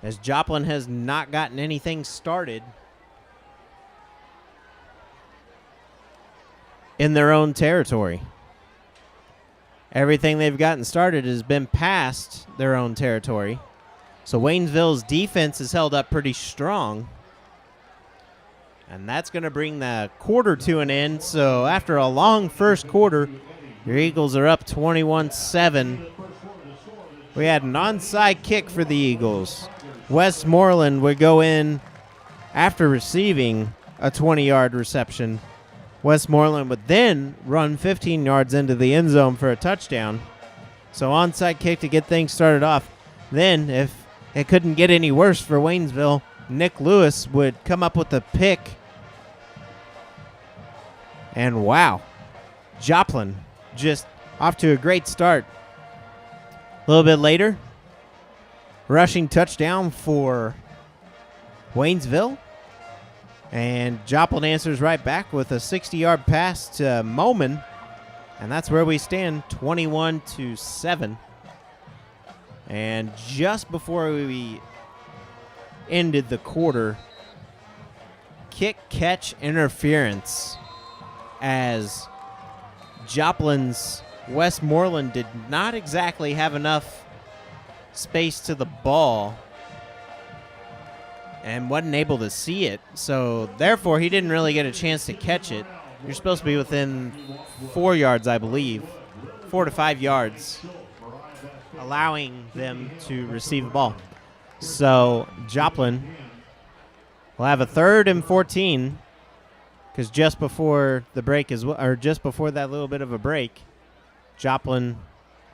As Joplin has not gotten anything started in their own territory. Everything they've gotten started has been past their own territory. So Waynesville's defense is held up pretty strong. And that's going to bring the quarter to an end. So after a long first quarter, your Eagles are up 21-7. We had an onside kick for the Eagles. Westmoreland would go in after receiving a 20-yard reception. Westmoreland would then run 15 yards into the end zone for a touchdown. So onside kick to get things started off. Then, if it couldn't get any worse for Waynesville, Nick Lewis would come up with a pick. And wow, Joplin just off to a great start. A little bit later, rushing touchdown for Waynesville. And Joplin answers right back with a 60-yard pass to Moman. And that's where we stand, 21-7. And just before we ended the quarter, kick-catch interference as Joplin's Westmoreland did not exactly have enough space to the ball and wasn't able to see it. So, therefore, he didn't really get a chance to catch it. You're supposed to be within 4 yards, I believe, 4 to 5 yards, allowing them to receive the ball. So, Joplin will have a 3rd and 14, because just before the break or just before that little bit of a break, Joplin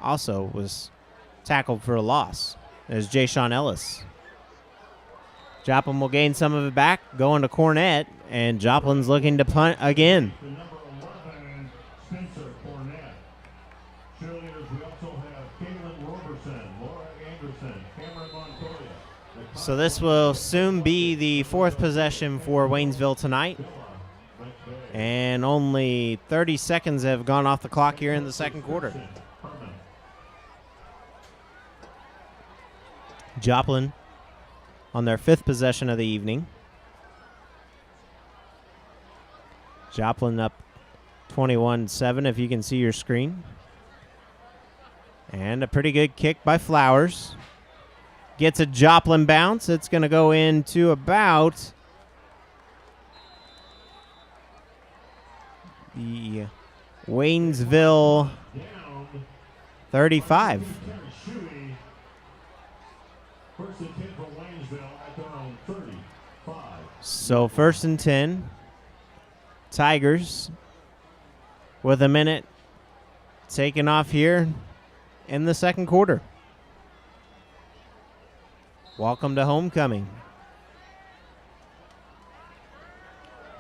also was tackled for a loss. There's Jay-Sean Ellis. Joplin will gain some of it back, going to Cornett, and Joplin's looking to punt again. Number 11, Spencer Cornett. Cheerleaders, we also have Caitlin Roberson, Laura Anderson, Cameron Montoya. So this will soon be the 4th possession for Waynesville tonight. And only 30 seconds have gone off the clock here in the second quarter. Joplin on their 5th possession of the evening. Joplin up 21-7 if you can see your screen. And a pretty good kick by Flowers. Gets a Joplin bounce. It's going to go into about the Waynesville 35. First and 10 for Waynesville at their own 35. So 1st and 10. Tigers with a minute taken off here in the second quarter. Welcome to homecoming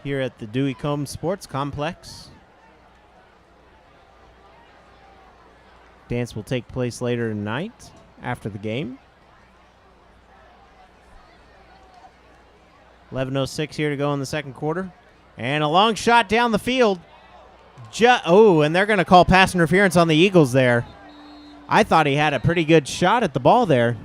here at the Dewey Combs Sports Complex. Dance will take place later tonight after the game. 11:06 here to go in the second quarter. And a long shot down the field. And they're going to call pass interference on the Eagles there. I thought he had a pretty good shot at the ball there.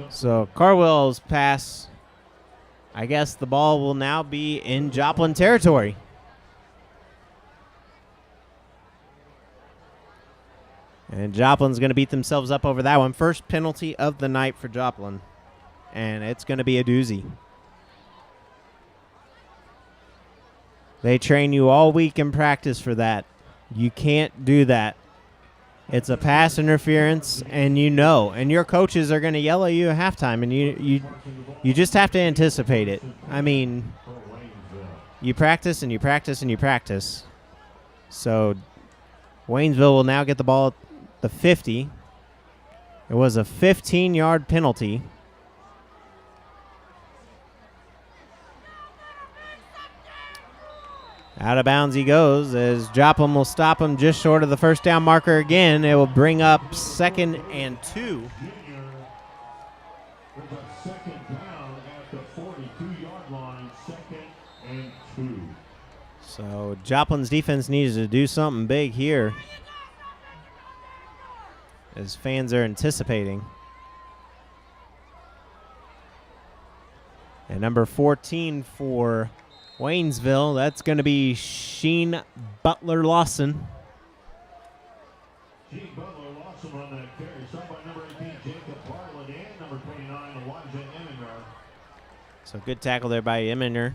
So Carwell's pass, I guess the ball will now be in Joplin territory. And Joplin's going to beat themselves up over that one. First penalty of the night for Joplin. And it's going to be a doozy. They train you all week in practice for that. You can't do that. It's a pass interference, and you know. And your coaches are going to yell at you at halftime, and you just have to anticipate it. I mean, you practice and you practice and you practice. So Waynesville will now get the ball at the 50. It was a 15-yard penalty. Out of bounds he goes as Joplin will stop him just short of the first down marker again. It will bring up 2nd and 2. Second down at the 42-yard line, 2nd and 2. So Joplin's defense needs to do something big here, as fans are anticipating. And number 14 for Waynesville, that's going to be Sheen Butler-Lawson. Sheen Butler-Lawson on that carry. Shot by number 18, Jacob Bartlett, and number 29, Elijah Eminger. So good tackle there by Eminger.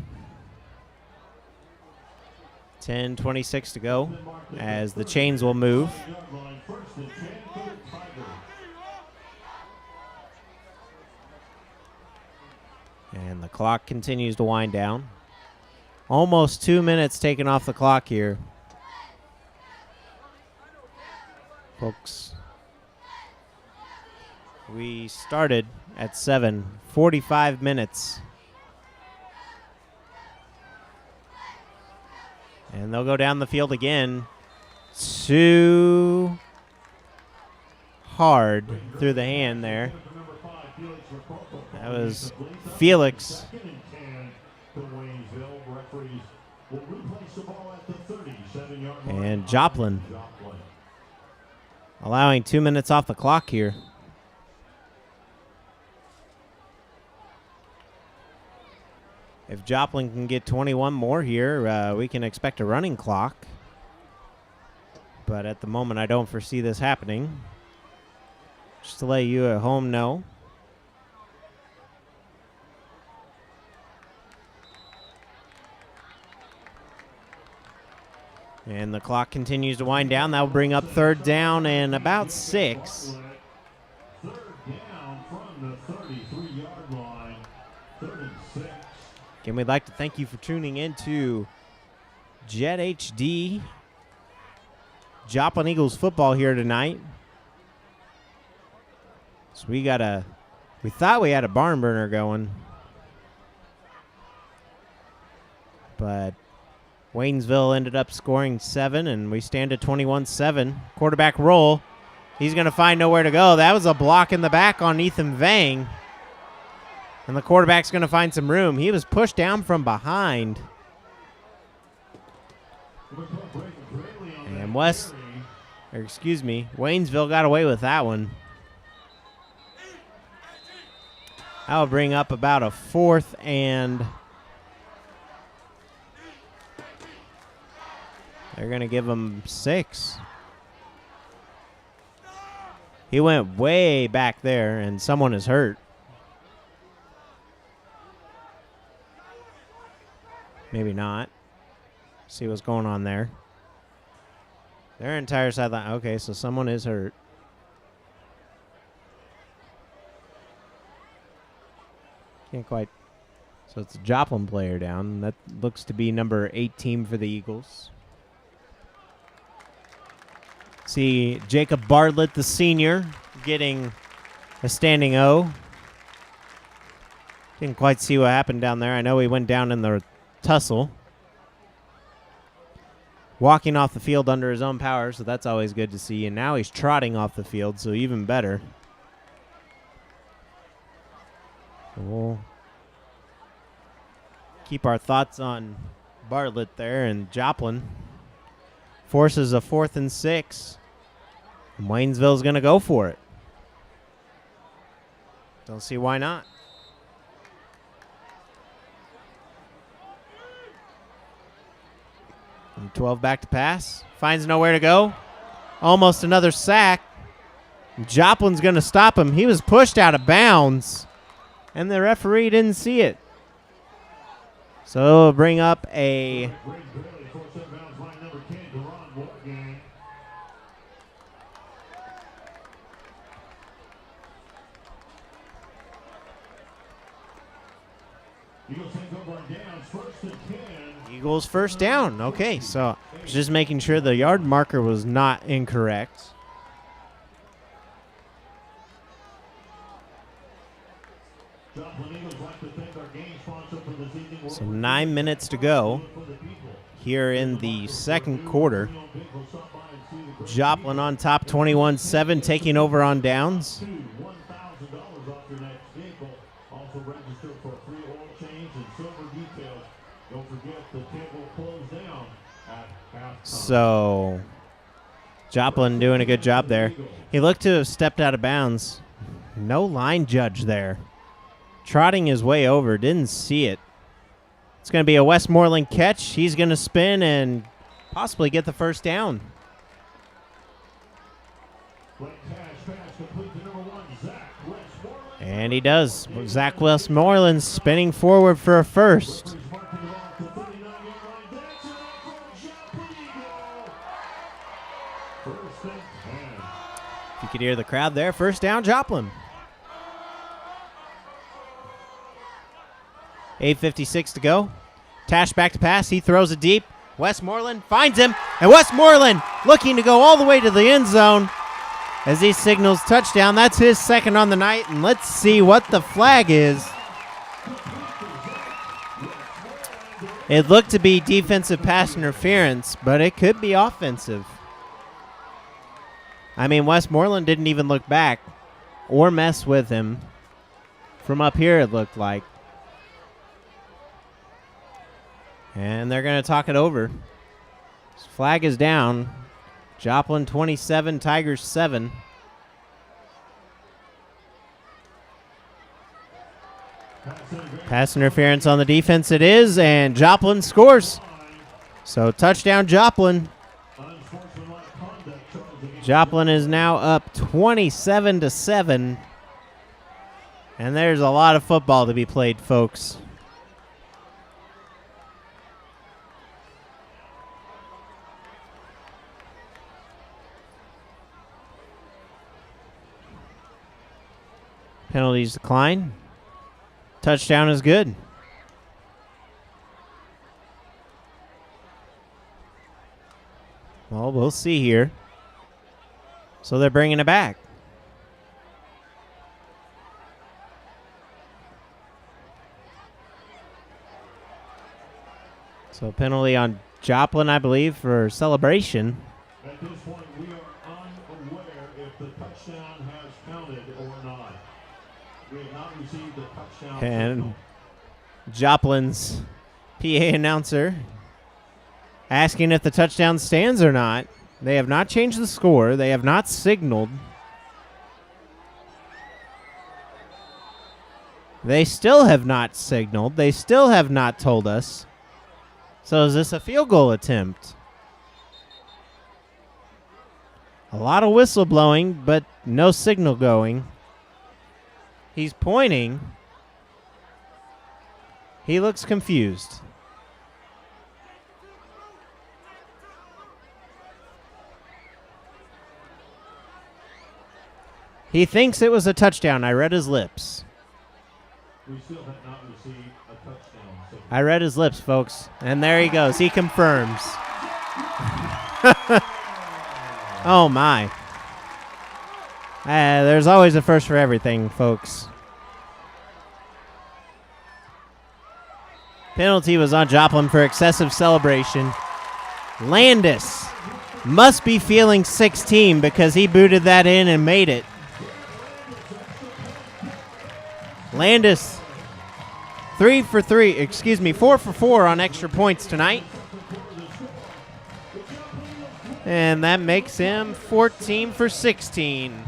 10:26 to go as the chains will move. And the clock continues to wind down. Almost 2 minutes taken off the clock here. Folks, we started at 7, 45 minutes. And they'll go down the field again. Too hard through the hand there. That was Felix. And Joplin allowing 2 minutes off the clock here. If Joplin can get 21 more here, we can expect a running clock. But at the moment, I don't foresee this happening. Just to let you at home know. And the clock continues to wind down. That will bring up third down and about 6. Third down from the 33-yard line. 3rd and 6. Again, we'd like to thank you for tuning in to Jet HD Joplin Eagles football here tonight. So we thought we had a barn burner going, but Waynesville ended up scoring 7, and we stand at 21-7. Quarterback roll. He's going to find nowhere to go. That was a block in the back on Ethan Vang. And the quarterback's going to find some room. He was pushed down from behind. And Waynesville got away with that one. That will bring up about a 4th and... They're going to give him 6. He went way back there, and someone is hurt. Maybe not. See what's going on there. Their entire sideline. Okay, so someone is hurt. Can't quite. So it's a Joplin player down. That looks to be number 18 for the Eagles. See Jacob Bartlett, the senior, getting a standing O. Didn't quite see what happened down there. I know he went down in the tussle. Walking off the field under his own power, so that's always good to see. And now he's trotting off the field, so even better. We'll keep our thoughts on Bartlett there, and Joplin forces a 4th and 6. And Waynesville's going to go for it. Don't see why not. And 12 back to pass. Finds nowhere to go. Almost another sack. Joplin's going to stop him. He was pushed out of bounds, and the referee didn't see it. So it'll bring up a... Eagles first down. Okay, so just making sure the yard marker was not incorrect. So 9 minutes to go here in the second quarter. Joplin on top 21-7, taking over on downs. So Joplin doing a good job there. He looked to have stepped out of bounds. No line judge there. Trotting his way over, didn't see it. It's going to be a Westmoreland catch. He's going to spin and possibly get the first down. And he does. Zach Westmoreland spinning forward for a first. You could hear the crowd there. First down, Joplin. 8:56 to go. Tash back to pass. He throws it deep. Westmoreland finds him. And Westmoreland looking to go all the way to the end zone as he signals touchdown. That's his second on the night. And let's see what the flag is. It looked to be defensive pass interference, but it could be offensive. I mean, Westmoreland didn't even look back or mess with him. From up here, it looked like. And they're going to talk it over. This flag is down. Joplin 27, Tigers 7. That's Pass interference on the defense it is, and Joplin scores. So touchdown Joplin. Joplin is now up 27-7. And there's a lot of football to be played, folks. Penalties decline. Touchdown is good. Well, we'll see here. So they're bringing it back. So penalty on Joplin, I believe, for celebration. At this point, we are unaware if the touchdown has counted or not. We have not received the touchdown. And Joplin's PA announcer asking if the touchdown stands or not. They have not changed the score. They have not signaled. They still have not signaled. They still have not told us. So is this a field goal attempt? A lot of whistle blowing, but no signal going. He's pointing. He looks confused. He thinks it was a touchdown. I read his lips. We still have not received a touchdown. So I read his lips, folks. And there he goes. He confirms. Oh, my. There's always a first for everything, folks. Penalty was on Joplin for excessive celebration. Landis must be feeling 16 because he booted that in and made it. Landis, 4 for 4 on extra points tonight. And that makes him 14 for 16.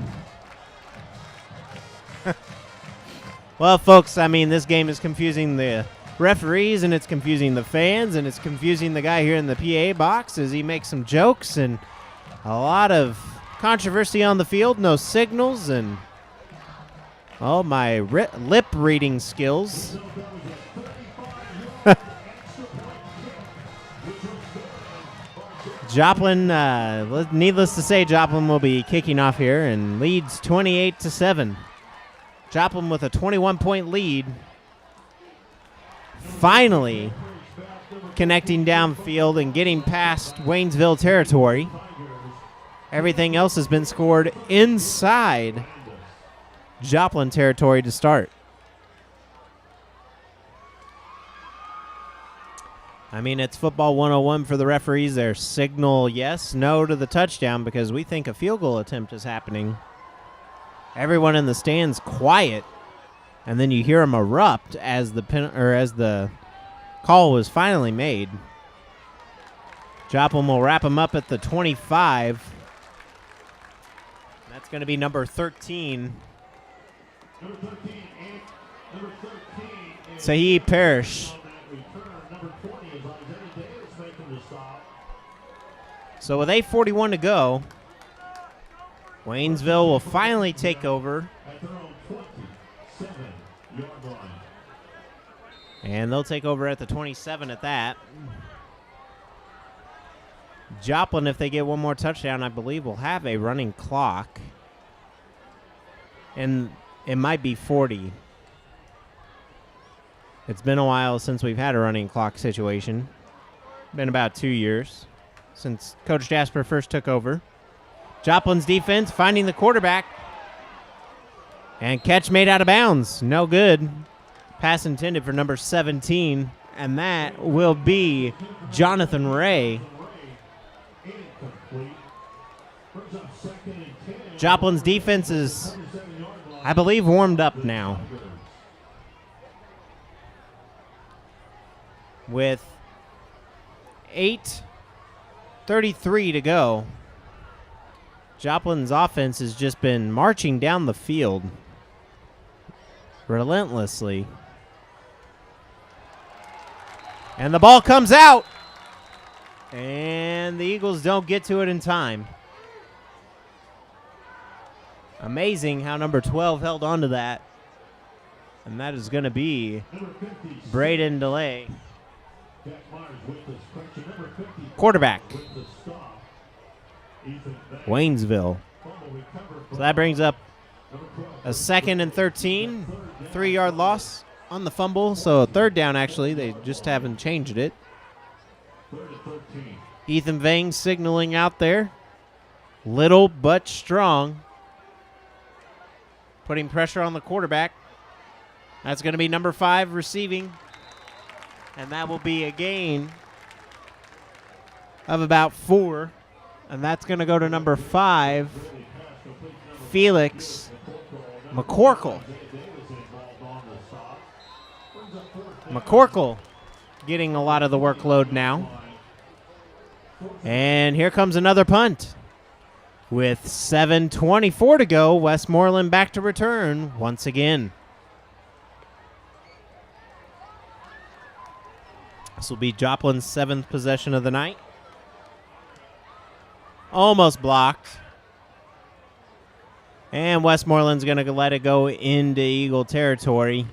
Well, folks, I mean, this game is confusing the referees, and it's confusing the fans, and it's confusing the guy here in the PA box as he makes some jokes, and a lot of controversy on the field, no signals, and oh, my lip reading skills. Joplin, needless to say, Joplin will be kicking off here and leads 28-7. Joplin with a 21-point lead. Finally connecting downfield and getting past Waynesville territory. Everything else has been scored inside Joplin territory to start. I mean, it's football 101 for the referees. Their signal yes, no to the touchdown because we think a field goal attempt is happening. Everyone in the stands quiet, and then you hear them erupt as the call was finally made. Joplin will wrap them up at the 25. That's going to be number 13. Saheed Parrish. So with 8:41 to go, Waynesville will finally take over. And they'll take over at the 27 at that. Joplin, if they get one more touchdown, I believe will have a running clock. And it might be 40. It's been a while since we've had a running clock situation. Been about 2 years since Coach Jasper first took over. Joplin's defense finding the quarterback. And catch made out of bounds. No good. Pass intended for number 17. And that will be Jonathan Ray. Joplin's defense is, I believe, warmed up now. With 8:33 to go. Joplin's offense has just been marching down the field relentlessly. And the ball comes out. And the Eagles don't get to it in time. Amazing how number 12 held on to that. And that is going to be Braden DeLay, quarterback, Waynesville. So that brings up a 2nd and 13, 3-yard loss on the fumble. So a 3rd down, actually. They just haven't changed it. Ethan Vang signaling out there. Little but strong. Putting pressure on the quarterback. That's going to be number 5 receiving. And that will be a gain of about 4. And that's going to go to number 5, Felix McCorkle. McCorkle getting a lot of the workload now. And here comes another punt. With 7:24 to go, Westmoreland back to return once again. This will be Joplin's 7th possession of the night. Almost blocked. And Westmoreland's going to let it go into Eagle territory.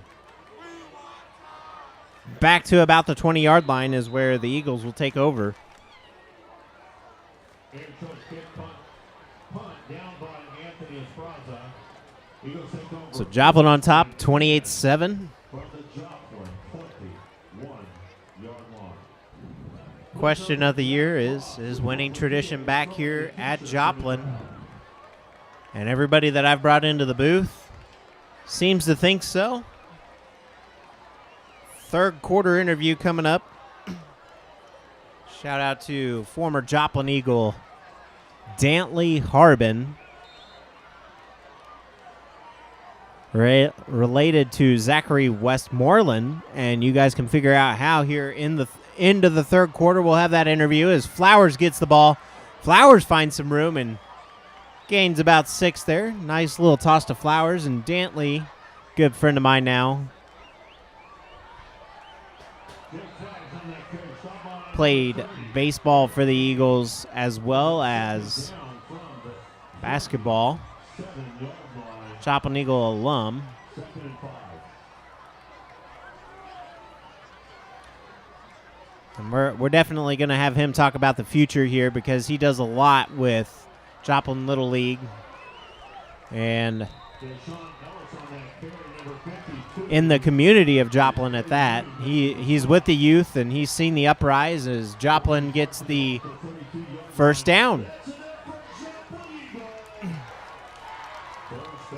Back to about the 20-yard line is where the Eagles will take over. So Joplin on top, 28-7. Question of the year is winning tradition back here at Joplin? And everybody that I've brought into the booth seems to think so. 3rd quarter interview coming up. Shout out to former Joplin Eagle Dantley Harbin. Related to Zachary Westmoreland, and you guys can figure out how here in the end of the 3rd quarter. We'll have that interview as Flowers gets the ball. Flowers finds some room and gains about 6 there. Nice little toss to Flowers, and Dantley, good friend of mine now, played baseball for the Eagles as well as basketball. Joplin Eagle alum. And we're definitely going to have him talk about the future here because he does a lot with Joplin Little League. And in the community of Joplin at that. He's with the youth, and he's seen the uprise as Joplin gets the first down.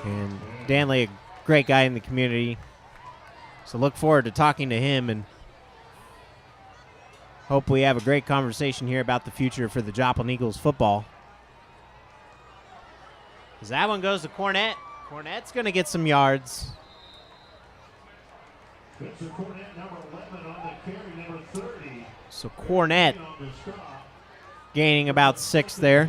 And Danley, a great guy in the community. So look forward to talking to him and hope we have a great conversation here about the future for the Joplin Eagles football. As that one goes to Cornett. Cornett's going to get some yards. So Cornett gaining about 6 there.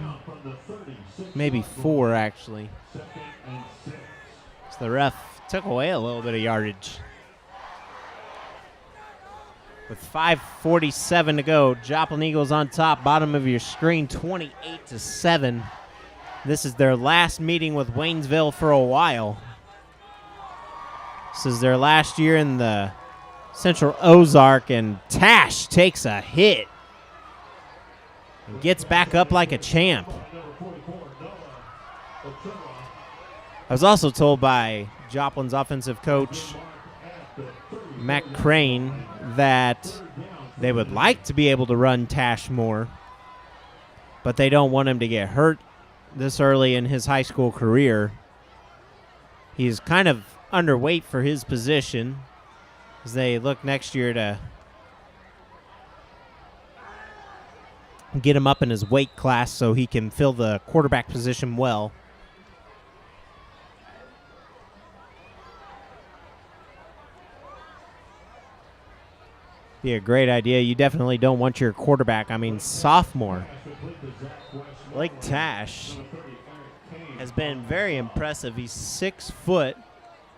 Maybe 4, actually. So the ref took away a little bit of yardage. With 5:47 to go, Joplin Eagles on top, bottom of your screen, 28-7. This is their last meeting with Waynesville for a while. This is their last year in the Central Ozark, and Tash takes a hit and gets back up like a champ. I was also told by Joplin's offensive coach, Matt Crane, that they would like to be able to run Tash more, but they don't want him to get hurt this early in his high school career. He's kind of underweight for his position as they look next year to get him up in his weight class so he can fill the quarterback position well. Be a great idea. You definitely don't want your quarterback, sophomore Blake Tash has been very impressive. He's 6 foot,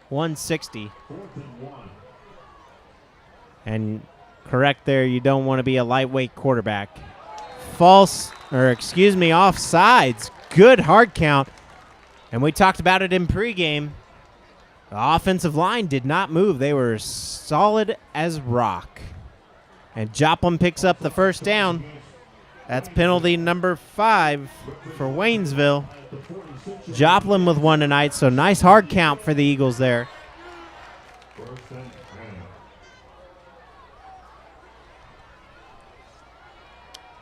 160. And Correct there. You don't want to be a lightweight quarterback. Offsides. Good hard count. And we talked about it in pregame. The offensive line did not move. They were solid as rock. And Joplin picks up the first down. That's penalty number 5 for Waynesville. Joplin with one tonight, so nice hard count for the Eagles there.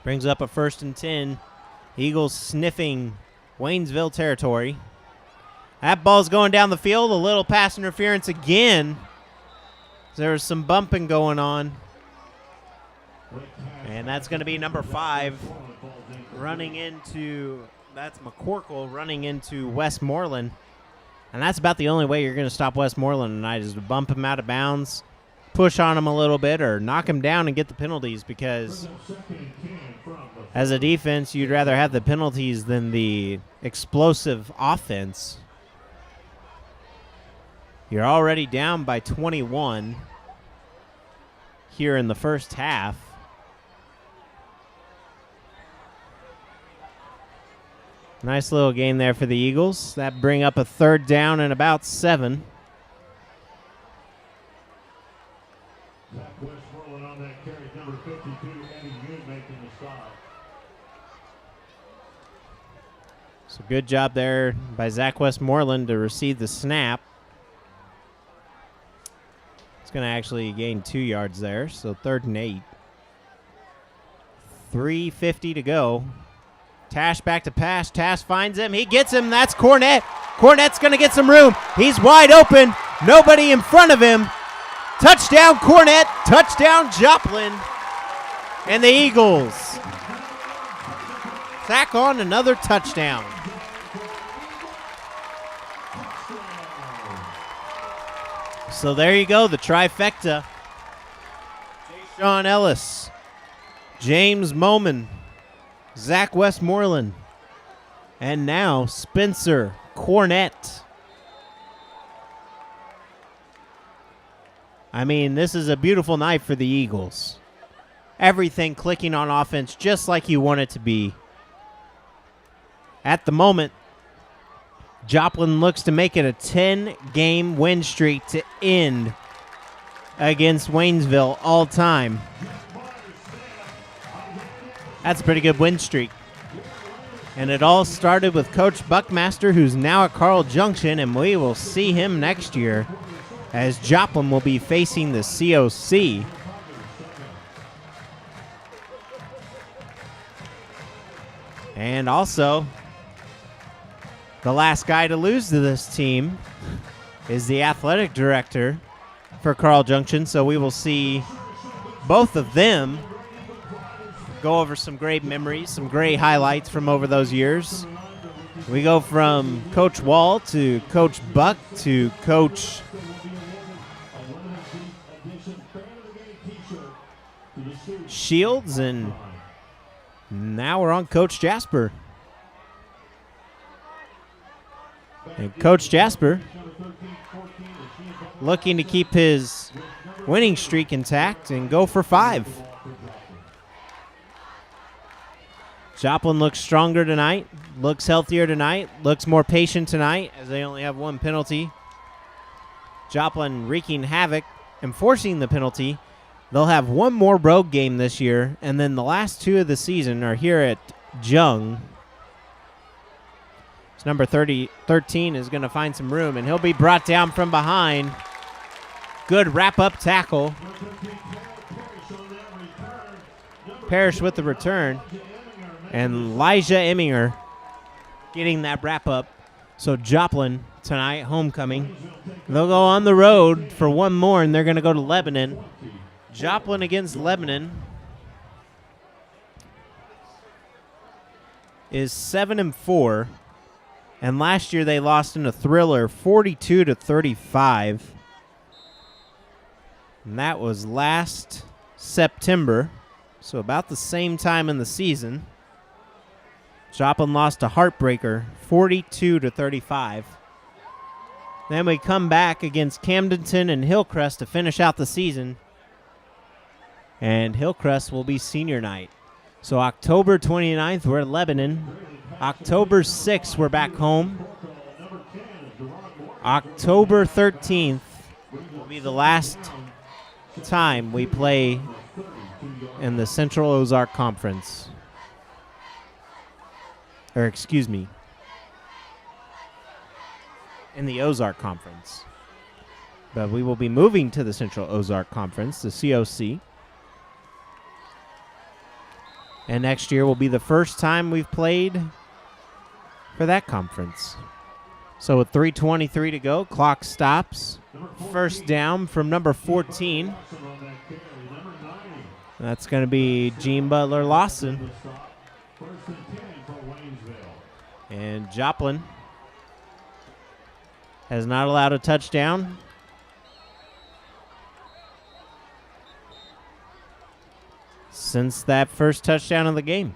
Brings up a 1st and 10. Eagles sniffing Waynesville territory. That ball's going down the field. A little pass interference again. There was some bumping going on. And that's going to be number 5 running into, that's McCorkle running into Westmoreland. And that's about the only way you're going to stop Westmoreland tonight is to bump him out of bounds, push on him a little bit, or knock him down and get the penalties, because as a defense, you'd rather have the penalties than the explosive offense. You're already down by 21 here in the first half. Nice little game there for the Eagles. That bring up a 3rd down and about 7. Zach Westmoreland on that carry, number 52, Eddie Yoon making the stop. So good job there by Zach Westmoreland to receive the snap. It's going to actually gain 2 yards there, so 3rd and 8. 3:50 to go. Tash back to pass. Tash finds him. He gets him. That's Cornett. Cornett's going to get some room. He's wide open. Nobody in front of him. Touchdown, Cornett. Touchdown, Joplin. And the Eagles tack on another touchdown. So there you go, the trifecta. Sean Ellis, James Moman, Zach Westmoreland, and now Spencer Cornett. I mean, this is a beautiful night for the Eagles. Everything clicking on offense just like you want it to be. At the moment, Joplin looks to make it a 10-game win streak to end against Waynesville all time. That's a pretty good win streak. And it all started with Coach Buckmaster, who's now at Carl Junction, and we will see him next year as Joplin will be facing the COC. And also, the last guy to lose to this team is the athletic director for Carl Junction, so we will see both of them go over some great memories, some great highlights from over those years. We go from Coach Wall to Coach Buck to Coach Shields, and now we're on Coach Jasper. And Coach Jasper looking to keep his winning streak intact and go for 5. Joplin looks stronger tonight, looks healthier tonight, looks more patient tonight as they only have 1 penalty. Joplin wreaking havoc and forcing the penalty. They'll have 1 more road game this year, and then the last 2 of the season are here at Jung. So number 13 is going to find some room, and he'll be brought down from behind. Good wrap-up tackle. Parrish with the return. And Elijah Emminger getting that wrap-up. So Joplin tonight, homecoming. They'll go on the road for 1 more, and they're going to go to Lebanon. Joplin against Lebanon is 7-4. And last year they lost in a thriller, 42-35. And that was last September, so about the same time in the season. Joplin lost a heartbreaker, 42-35. Then we come back against Camdenton and Hillcrest to finish out the season. and Hillcrest will be senior night. So October 29th, we're at Lebanon. October 6th, we're back home. October 13th will be the last time we play in the Central Ozark Conference. Or excuse me, in the Ozark Conference. But we will be moving to the Central Ozark Conference, the COC. And next year will be the first time we've played for that conference. So with 3:23 to go, clock stops. First down from number 14. That's going to be Gene Butler Lawson. And Joplin has not allowed a touchdown since that first touchdown of the game.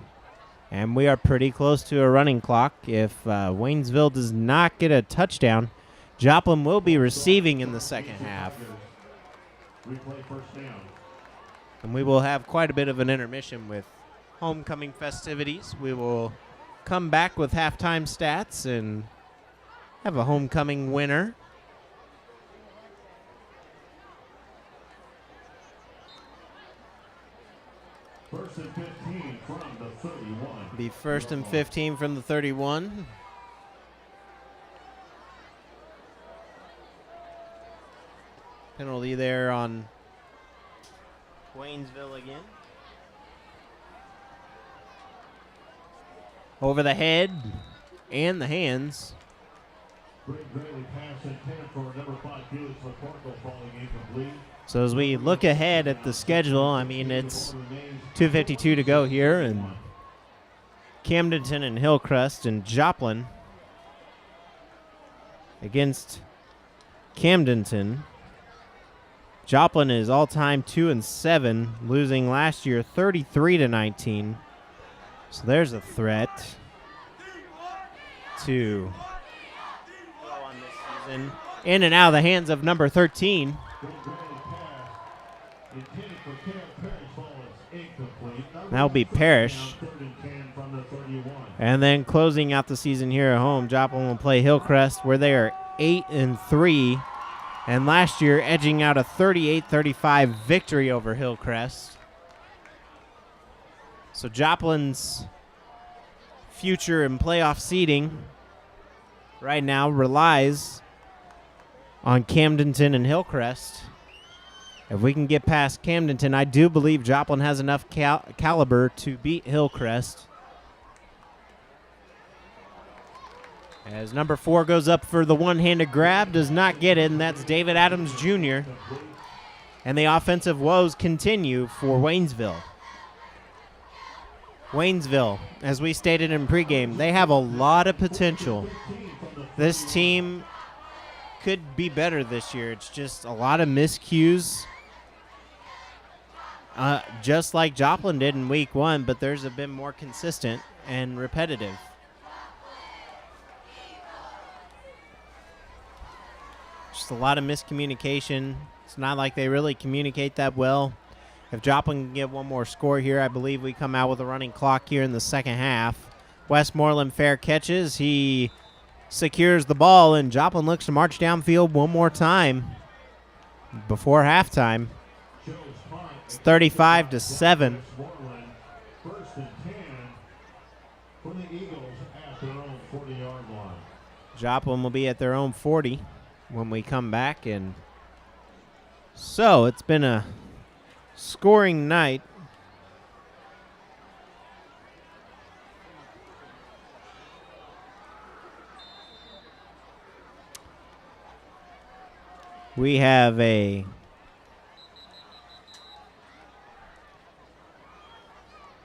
And we are pretty close to a running clock. If Waynesville does not get a touchdown, Joplin will be receiving in the second half. And we will have quite a bit of an intermission with homecoming festivities. We will come back with halftime stats and have a homecoming winner. First and 15 from the 31. Be first and 15 from the 31. Penalty there on Waynesville again. Over the head and the hands. So as we look ahead at the schedule, I mean, it's 2:52 to go here, and Camdenton and Hillcrest and Joplin against Camdenton. Joplin is all-time 2-7, losing last year 33-19. So there's a threat to go on this season. In and out of the hands of number 13. That'll be Parrish. And then closing out the season here at home, Joplin will play Hillcrest, where they are 8-3. And last year, edging out a 38-35 victory over Hillcrest. So Joplin's future in playoff seeding right now relies on Camdenton and Hillcrest. If we can get past Camdenton, I do believe Joplin has enough caliber to beat Hillcrest. As number 4 goes up for the one-handed grab, does not get it, and that's David Adams Jr. And the offensive woes continue for Waynesville. Waynesville, as we stated in pregame, they have a lot of potential. This team could be better this year. It's just a lot of miscues, just like Joplin did in week 1, but theirs have been more consistent and repetitive. Just a lot of miscommunication. It's not like they really communicate that well. If Joplin can get one more score here, I believe we come out with a running clock here in the second half. Westmoreland fair catches. He secures the ball, and Joplin looks to march downfield one more time before halftime. It's 35-7. First and 10 from the Eagles at their own 40-yard line. Joplin will be at their own 40 when we come back. And so it's been a scoring night. We have an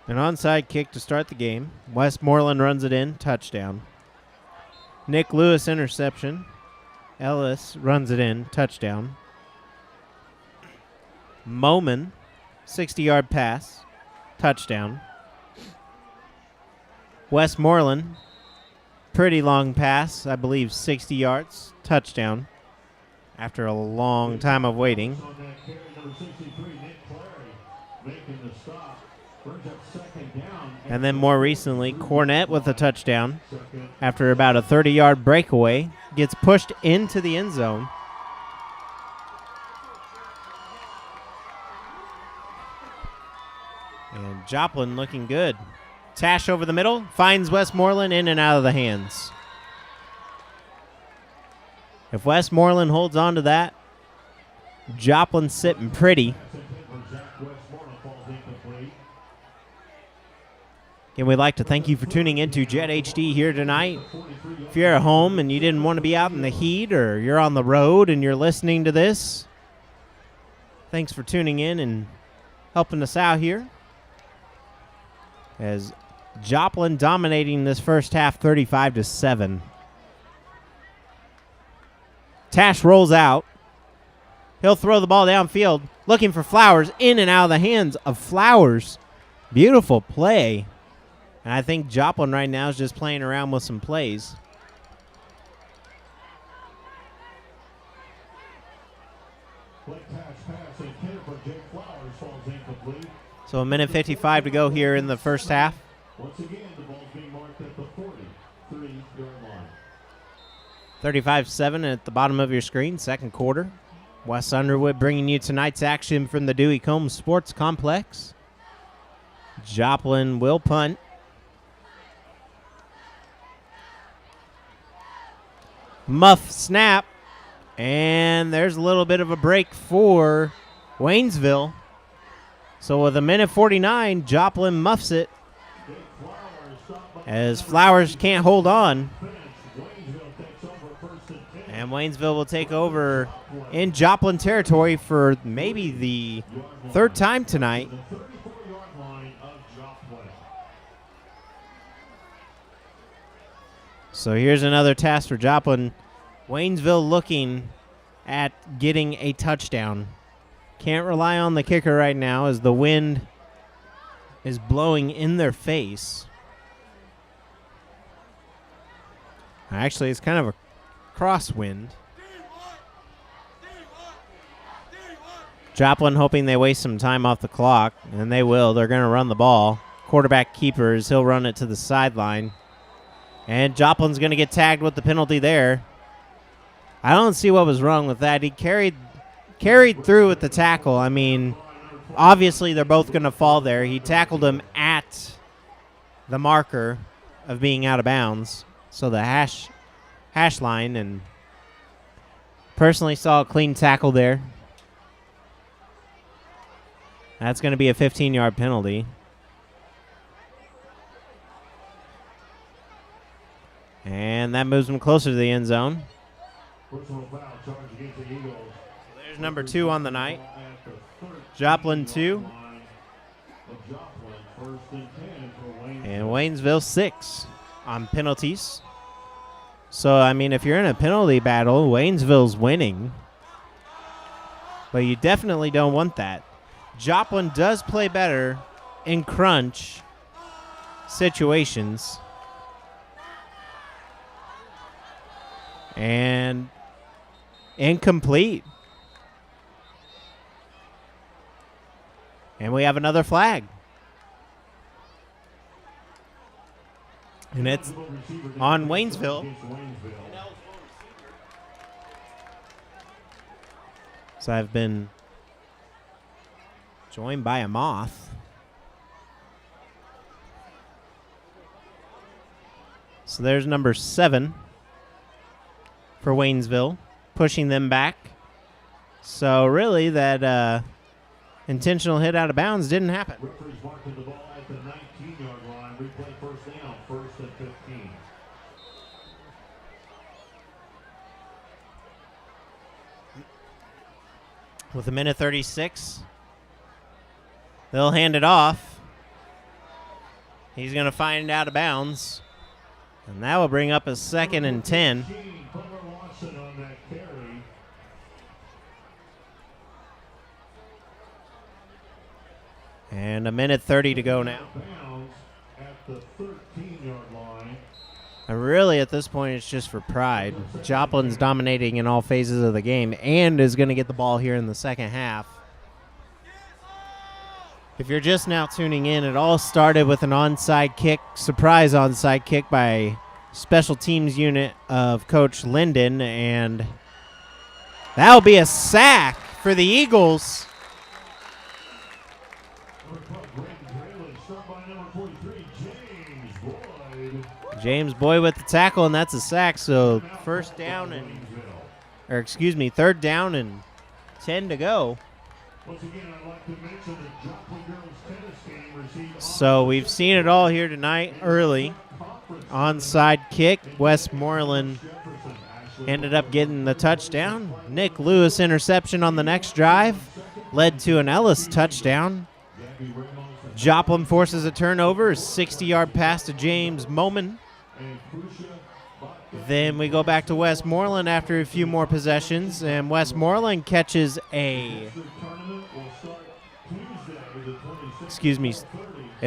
onside kick to start the game. Westmoreland runs it in, touchdown. Nick Lewis interception. Ellis runs it in, touchdown. Moman, 60-yard pass, touchdown. Westmoreland, pretty long pass, I believe 60 yards, touchdown. After a long time of waiting. making the stop. Brings up second down. And then more recently, Cornett with a touchdown after about a 30-yard breakaway. Gets pushed into the end zone. And Joplin looking good. Tash over the middle, finds Westmoreland in and out of the hands. If Westmoreland holds on to that, Joplin's sitting pretty. And we'd like to thank you for tuning in to Jet HD here tonight. If you're at home and you didn't want to be out in the heat, or you're on the road and you're listening to this, thanks for tuning in and helping us out here. As Joplin dominating this first half 35-7. Tash rolls out. He'll throw the ball downfield, looking for Flowers, in and out of the hands of Flowers. Beautiful play. And I think Joplin right now is just playing around with some plays. So 1:55 to go here in the first half. Once again, the ball's being marked at the 43-yard line. 35-7 at the bottom of your screen, second quarter. Wes Underwood bringing you tonight's action from the Dewey Combs Sports Complex. Joplin will punt. Muff snap. And there's a little bit of a break for Waynesville. So with 1:49, Joplin muffs it as Flowers can't hold on. And Waynesville will take over in Joplin territory for maybe the third time tonight. So here's another task for Joplin. Waynesville looking at getting a touchdown. Can't rely on the kicker right now as the wind is blowing in their face. Actually, it's kind of a crosswind. Joplin hoping they waste some time off the clock, and they will. They're going to run the ball. Quarterback keepers, he'll run it to the sideline. And Joplin's going to get tagged with the penalty there. I don't see what was wrong with that. He carried through with the tackle. I mean, obviously they're both going to fall there. He tackled him at the marker of being out of bounds, so the hash line, and personally saw a clean tackle there. That's going to be a 15-yard penalty. And that moves him closer to the end zone. There's number 2 on the night. Joplin 2. And Waynesville 6 on penalties. So, I mean, if you're in a penalty battle, Waynesville's winning. But you definitely don't want that. Joplin does play better in crunch situations. And incomplete. And we have another flag. And it's on Waynesville. So I've been joined by a moth. So there's number 7 for Waynesville, pushing them back. So really that intentional hit out of bounds didn't happen. Referee's marking the ball at the 19-yard line. Replay first down, 1st and 15. With 1:36, they'll hand it off. He's going to find out of bounds. And that will bring up a 2nd and 10. On that carry. And 1:30 to go now. At the 13-yard line. And really, at this point, it's just for pride. Joplin's dominating in all phases of the game and is going to get the ball here in the second half. If you're just now tuning in, it all started with an onside kick, surprise onside kick by special teams unit of Coach Linden, and that'll be a sack for the Eagles. James Boyd with the tackle, and that's a sack. So third down and 10 to go. So we've seen it all here tonight early. Onside kick. Westmoreland ended up getting the touchdown. Nick Lewis interception on the next drive led to an Ellis touchdown. Joplin forces a turnover, a 60-yard pass to James Moman. Then we go back to Westmoreland after a few more possessions, and Westmoreland catches at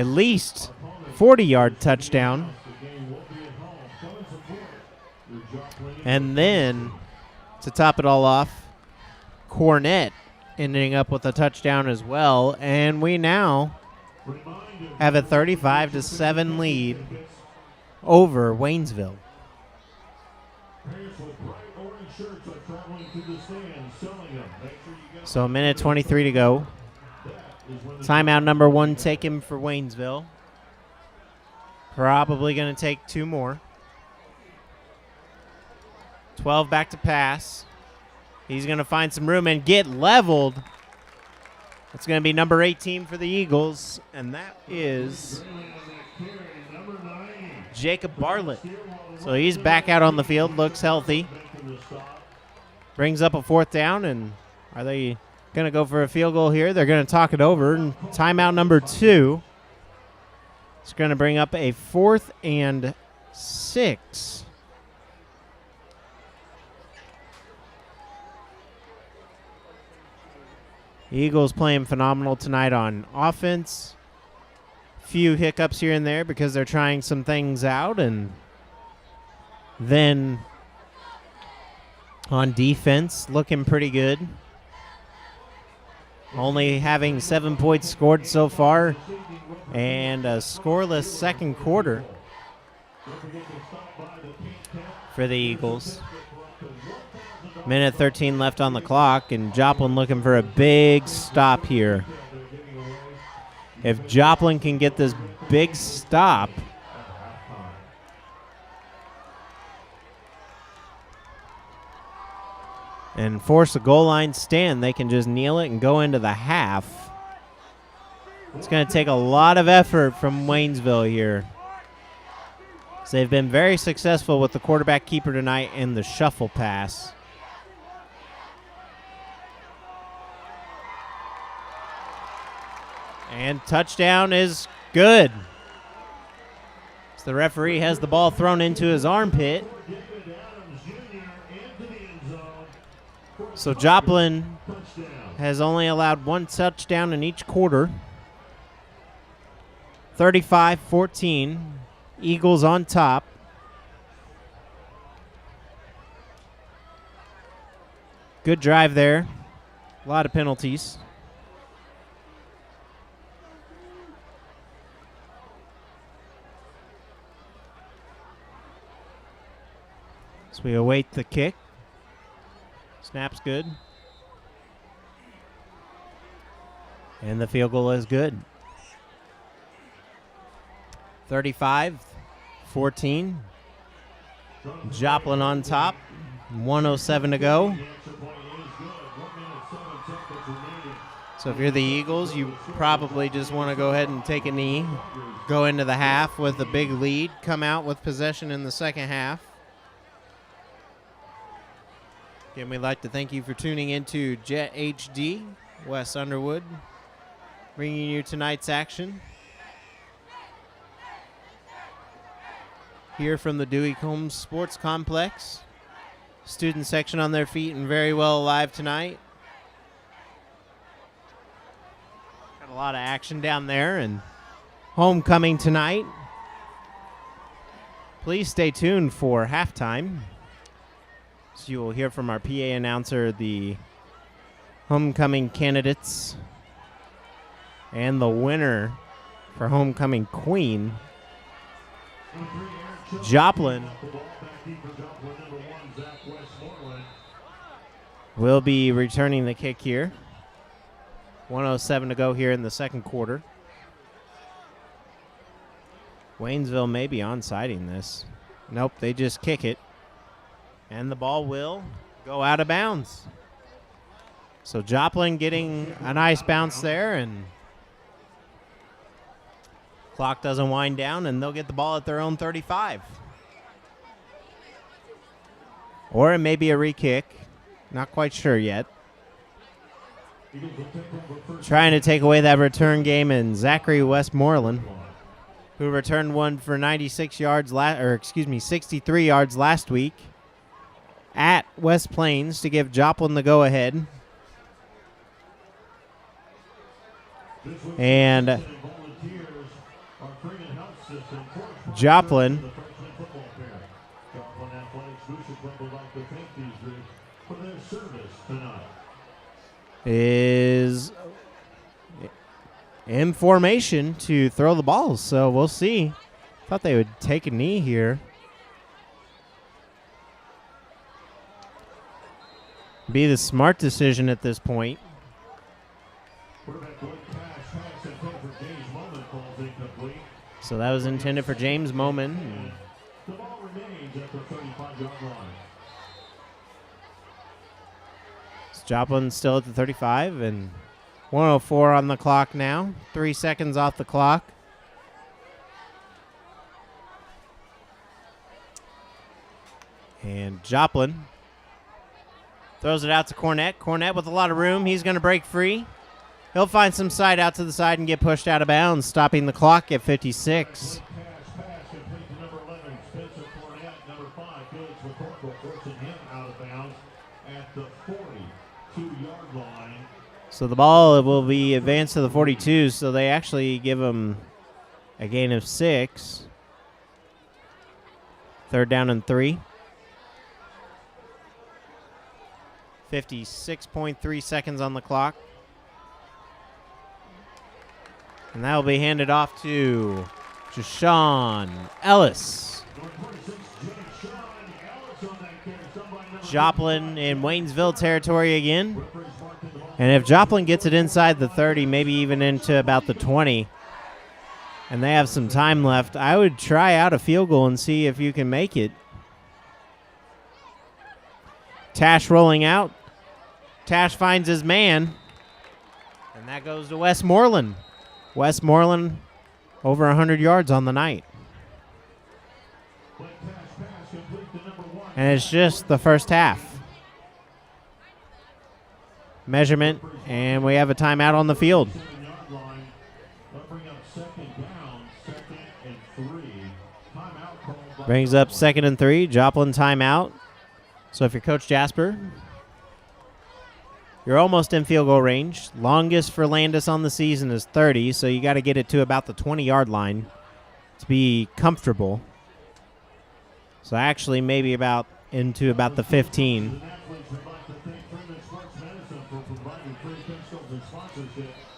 least 40-yard touchdown. And then, to top it all off, Cornett ending up with a touchdown as well, and we now have a 35-7 lead over Waynesville. So a minute 23 to go. Timeout number 1 taken for Waynesville. Probably going to take 2 more. 12 back to pass. He's going to find some room and get leveled. It's going to be number 18 for the Eagles, and that is Jacob Bartlett. So he's back out on the field, looks healthy. Brings up a 4th down, and are they going to go for a field goal here? They're going to talk it over. And timeout number 2. It's going to bring up a 4th and 6. Eagles playing phenomenal tonight on offense. Few hiccups here and there because they're trying some things out, and then on defense, looking pretty good. Only having 7 points scored so far and a scoreless second quarter for the Eagles. Minute 13 left on the clock, and Joplin looking for a big stop here. If Joplin can get this big stop, and force a goal line stand, they can just kneel it and go into the half. It's going to take a lot of effort from Waynesville here. So they've been very successful with the quarterback keeper tonight in the shuffle pass. And touchdown is good. So the referee has the ball thrown into his armpit. So Joplin has only allowed 1 touchdown in each quarter. 35-14. Eagles on top. Good drive there. A lot of penalties. So we await the kick. Snap's good. And the field goal is good. 35-14. Joplin on top. 1:07 to go. So if you're the Eagles, you probably just want to go ahead and take a knee, go into the half with a big lead, come out with possession in the second half. Again, we'd like to thank you for tuning into Jet HD, Wes Underwood, bringing you tonight's action here from the Dewey Combs Sports Complex. Student section on their feet and very well alive tonight. Got a lot of action down there, and homecoming tonight. Please stay tuned for halftime. So you will hear from our PA announcer the homecoming candidates And the winner for homecoming queen, Joplin, will be returning the kick here. 1:07 to go here in the second quarter. Waynesville may be onsiding this. Nope, they just kick it. And the ball will go out of bounds. So Joplin getting a nice bounce there, and clock doesn't wind down, and they'll get the ball at their own 35. Or it may be a re-kick. Not quite sure yet. Trying to take away that return game in Zachary Westmoreland, who returned one for 96 yards, 63 yards last week at West Plains to give Joplin the go-ahead. And Joplin is in formation to throw the ball, so we'll see. Thought they would take a knee here. Be the smart decision at this point. So that was intended for James Moman. The ball remains at the 35-yard line. Joplin still at the 35, and 1:04 on the clock now. 3 seconds off the clock. And Joplin throws it out to Cornett. Cornett with a lot of room. He's going to break free. He'll find some side out to the side and get pushed out of bounds, stopping the clock at 56. Pass complete to number 11, Spencer Cornett. Number 5, Felix McCorkle, forcing him out of bounds at the 42-yard line. So the ball will be advanced to the 42, so they actually give him a gain of 6. 3rd down and 3. 56.3 seconds on the clock. And that will be handed off to Jashawn Ellis. Joplin in Waynesville territory again. And if Joplin gets it inside the 30, maybe even into about the 20, and they have some time left, I would try out a field goal and see if you can make it. Tash rolling out. Tash finds his man. And that goes to Westmoreland. Westmoreland over 100 yards on the night. And it's just the first half. Measurement, and we have a timeout on the field. Brings up 2nd and 3. Joplin timeout. So if you're Coach Jasper, you're almost in field goal range. Longest for Landis on the season is 30, so you got to get it to about the 20-yard line to be comfortable. So actually maybe into about the 15.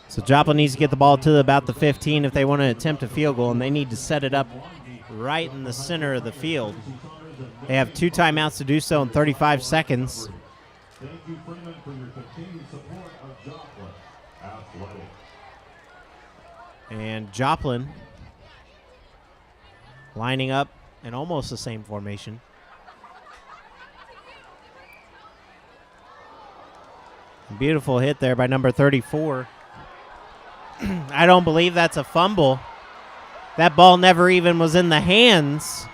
So Joplin needs to get the ball to about the 15 if they want to attempt a field goal, and they need to set it up right in the center of the field. They have 2 timeouts to do so in 35 seconds. Thank you, Freeman, for your continued support of Joplin Athletic. And Joplin lining up in almost the same formation. Beautiful hit there by number 34. I don't believe that's a fumble. That ball never even was in the hands.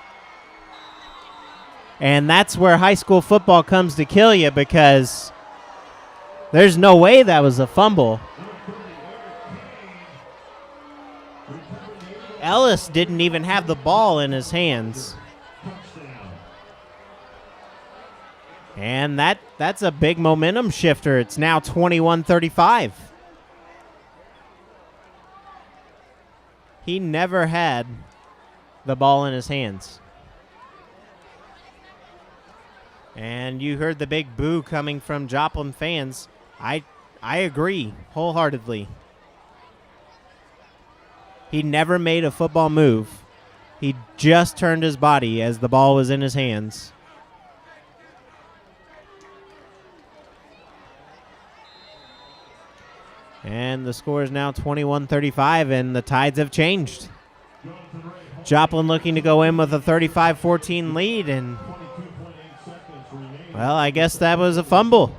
And that's where high school football comes to kill you, because there's no way that was a fumble. Ellis didn't even have the ball in his hands. And that's a big momentum shifter. It's now 21-35. He never had the ball in his hands. And you heard the big boo coming from Joplin fans. I agree wholeheartedly. He never made a football move. He just turned his body as the ball was in his hands. And the score is now 21-35, and the tides have changed. Joplin looking to go in with a 35-14 lead, and, well, I guess that was a fumble.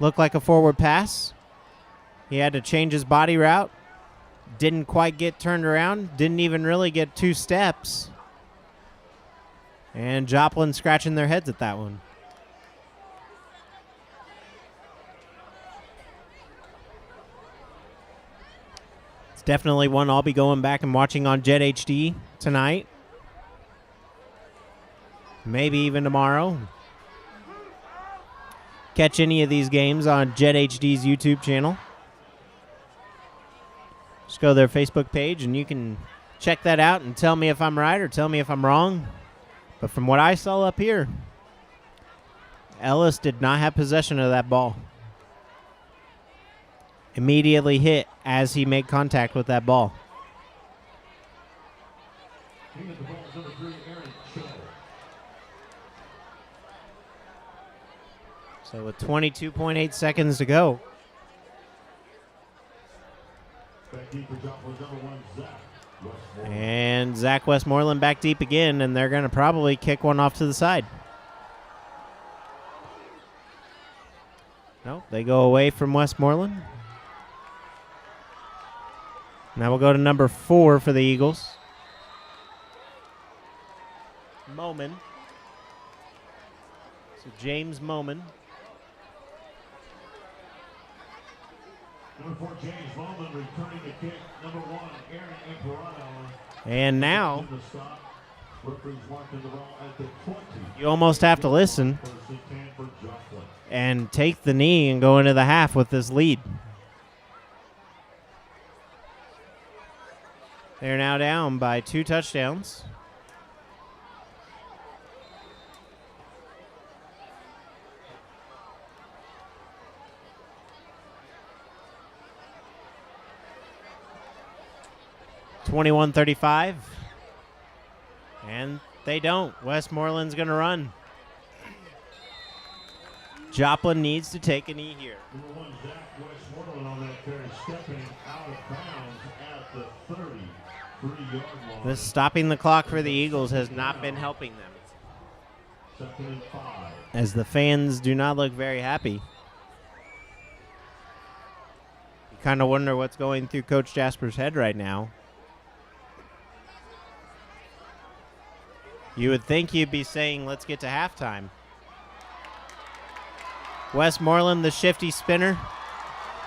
Looked like a forward pass. He had to change his body route. Didn't quite get turned around. Didn't even really get 2 steps. And Joplin scratching their heads at that one. It's definitely one I'll be going back and watching on Jet HD tonight. Maybe even tomorrow. Catch any of these games on Jet HD's YouTube channel. Just go to their Facebook page and you can check that out and tell me if I'm right or tell me if I'm wrong. But from what I saw up here, Ellis did not have possession of that ball. Immediately hit as he made contact with that ball. So with 22.8 seconds to go. And Zach Westmoreland back deep again, and they're going to probably kick one off to the side. No, they go away from Westmoreland. Now we'll go to number 4 for the Eagles. Moman. So James Moman. Number 4, James Bowman returning the kick. Number 1, Aaron Imperato. And now, you almost have to listen and take the knee and go into the half with this lead. They're now down by 2 touchdowns. (21-35), and they don't. Westmoreland's going to run. Joplin needs to take a knee here. Number 1, Zach Westmoreland on that carry, stepping out of bounds at the 33-yard line. This stopping the clock for the Eagles has not been helping them, 2nd and 5. as the fans do not look very happy. You kind of wonder what's going through Coach Jasper's head right now. You would think you'd be saying, let's get to halftime. Westmoreland, the shifty spinner.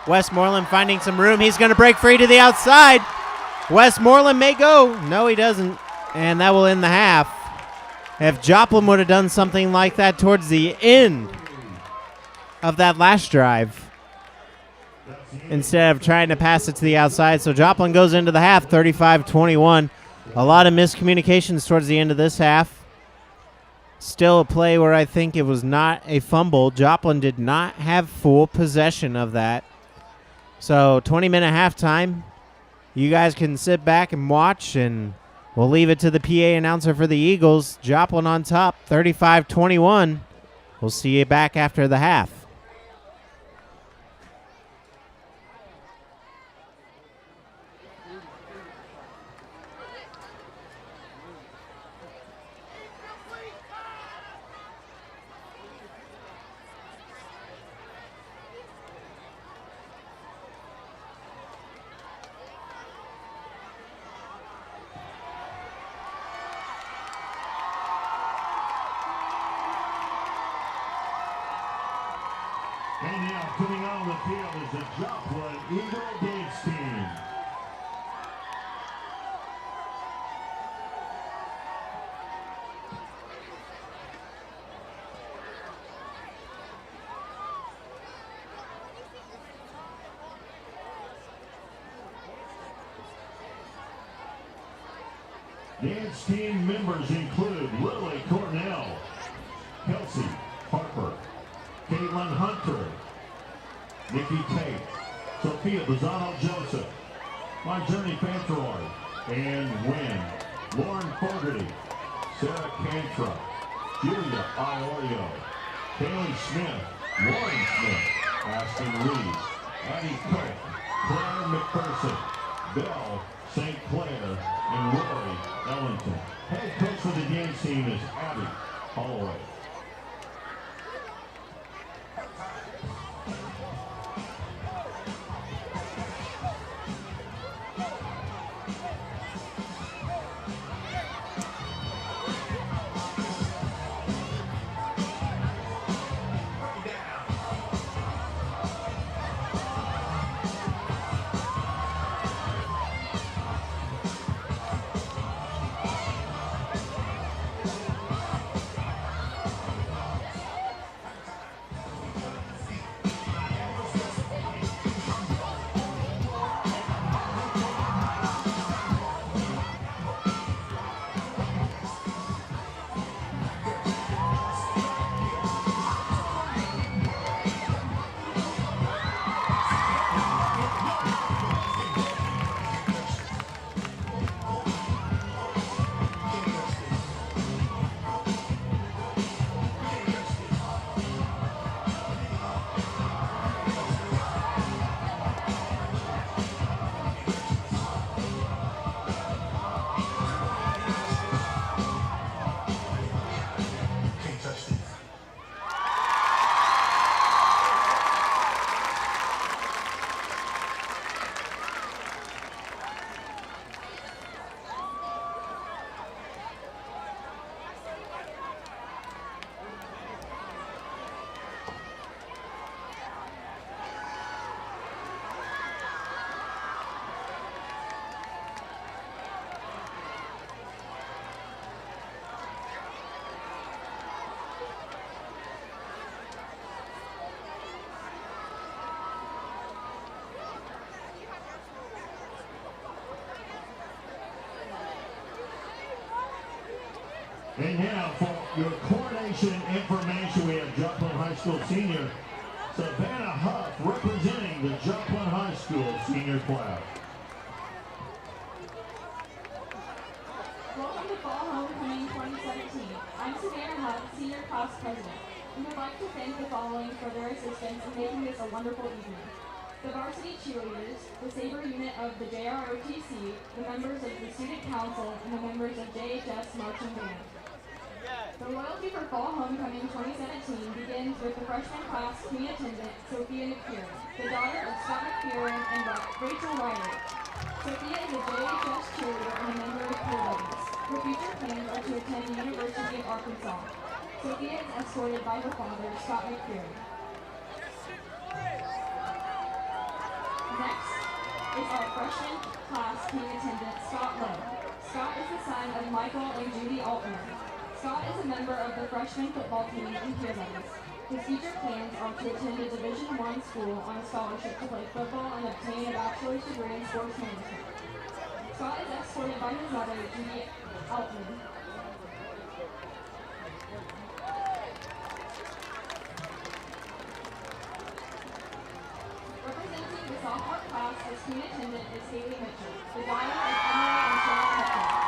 Westmoreland finding some room. He's going to break free to the outside. Westmoreland may go. No, he doesn't. And that will end the half. If Joplin would have done something like that towards the end of that last drive, instead of trying to pass it to the outside. So Joplin goes into the half, 35-21. A lot of miscommunications towards the end of this half. Still a play where I think it was not a fumble. Joplin did not have full possession of that. So 20-minute halftime. You guys can sit back and watch, and we'll leave it to the PA announcer for the Eagles. Joplin on top, 35-21. We'll see you back after the half. And now coming on the field is the Joplin Eagle Gates team. Dance team members include Lily Cornell, Kelsey Harper, Caitlin Hunter, Nikki Tate, Sophia Bazzano Joseph, Marjorie Fantroy, and Wynn, Lauren Fogarty, Sarah Cantra, Julia Iorio, Kaylee Smith, Lauren Smith, Aston Reeves, Addie Cook, Claire McPherson, Belle St. Clair, and Rory Ellington. Head coach for the games team is Abby Holloway. And now for your coronation information, we have Joplin High School senior Savannah Huff representing the Joplin High School senior class. Welcome to Fall Homecoming 2017. I'm Savannah Huff, senior class president. We would like to thank the following for their assistance in making this a wonderful evening. The varsity cheerleaders, the Sabre unit of the JROTC, the members of the student council, and the members of JHS Marching Band. The loyalty for Fall Homecoming 2017 begins with the freshman class queen attendant, Sophia McPherson, the daughter of Scott McPherson and Rachel Riley. Sophia is a JHS cheerleader and a member of Peer Buddies. Her future plans are to attend the University of Arkansas. Sophia is escorted by her father, Scott McPherson. Next is our freshman class queen attendant, Scott Lowe. Scott is the son of Michael and Judy Altman. Scott is a member of the freshman football team in Peer Buddies. His future plans are to attend a Division I school on a scholarship to play football and obtain a bachelor's degree in sports management. Scott is escorted by his mother, Judy Altman. Representing the sophomore class as queen attendant is Haley Mitchell, the daughter of Emily and Sharon Mitchell.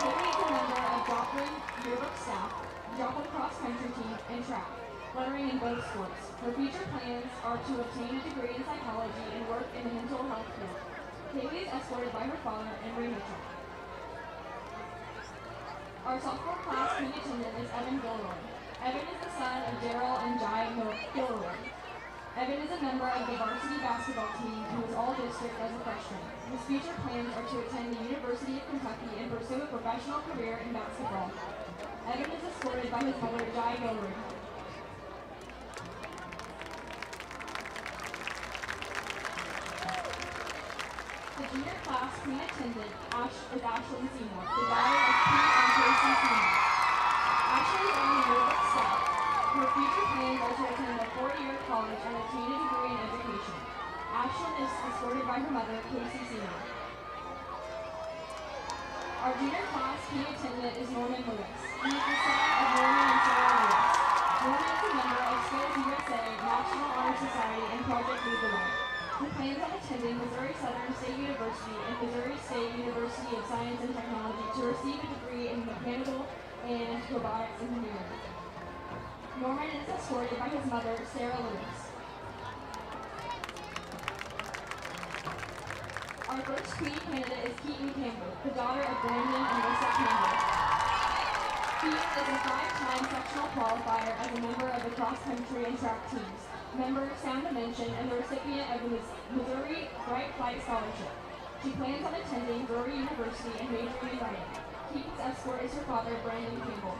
Haley is a member of Joplin yearbook staff, Joplin cross-country team, and track, lettering in both sports. Her future plans are to obtain a degree in psychology and work in the mental health field. Haley is escorted by her father, Emory Mitchell. Our sophomore class queen attendant is Evan Gilroy. Evan is the son of Daryl and Jai Gilroy. Evan is a member of the varsity basketball team and was all-district as a freshman. His future plans are to attend the University of Kentucky and pursue a professional career in basketball. Evan is escorted by his mother, Jai Gilroy. The junior class queen attendant is Ashlyn Seymour, the daughter of Pete and Tracy Seymour. Ashlyn is on the yearbook staff. Her future plans are to attend a 4-year college and obtain a degree in education. Ashlyn is escorted by her mother, Casey Seymour. Our junior class queen attendant is Norman Lewis. He is the son of Norman and Sarah Lewis. Norman is a member of Skills USA, National Honor Society, and Project Lead the Way. He plans on attending Missouri Southern State University and Missouri State University of Science and Technology to receive a degree in mechanical and robotics engineering. Norman is escorted by his mother, Sarah Lewis. Our first Queen candidate is Keaton Campbell, the daughter of Brandon and Lisa Campbell. Keaton is a 5-time sectional qualifier as a member of the cross-country and track teams, member of Sound Dimension, and the recipient of the Missouri Bright Flight Scholarship. She plans on attending Drury University and majoring in writing. Keaton's escort is her father, Brandon Campbell.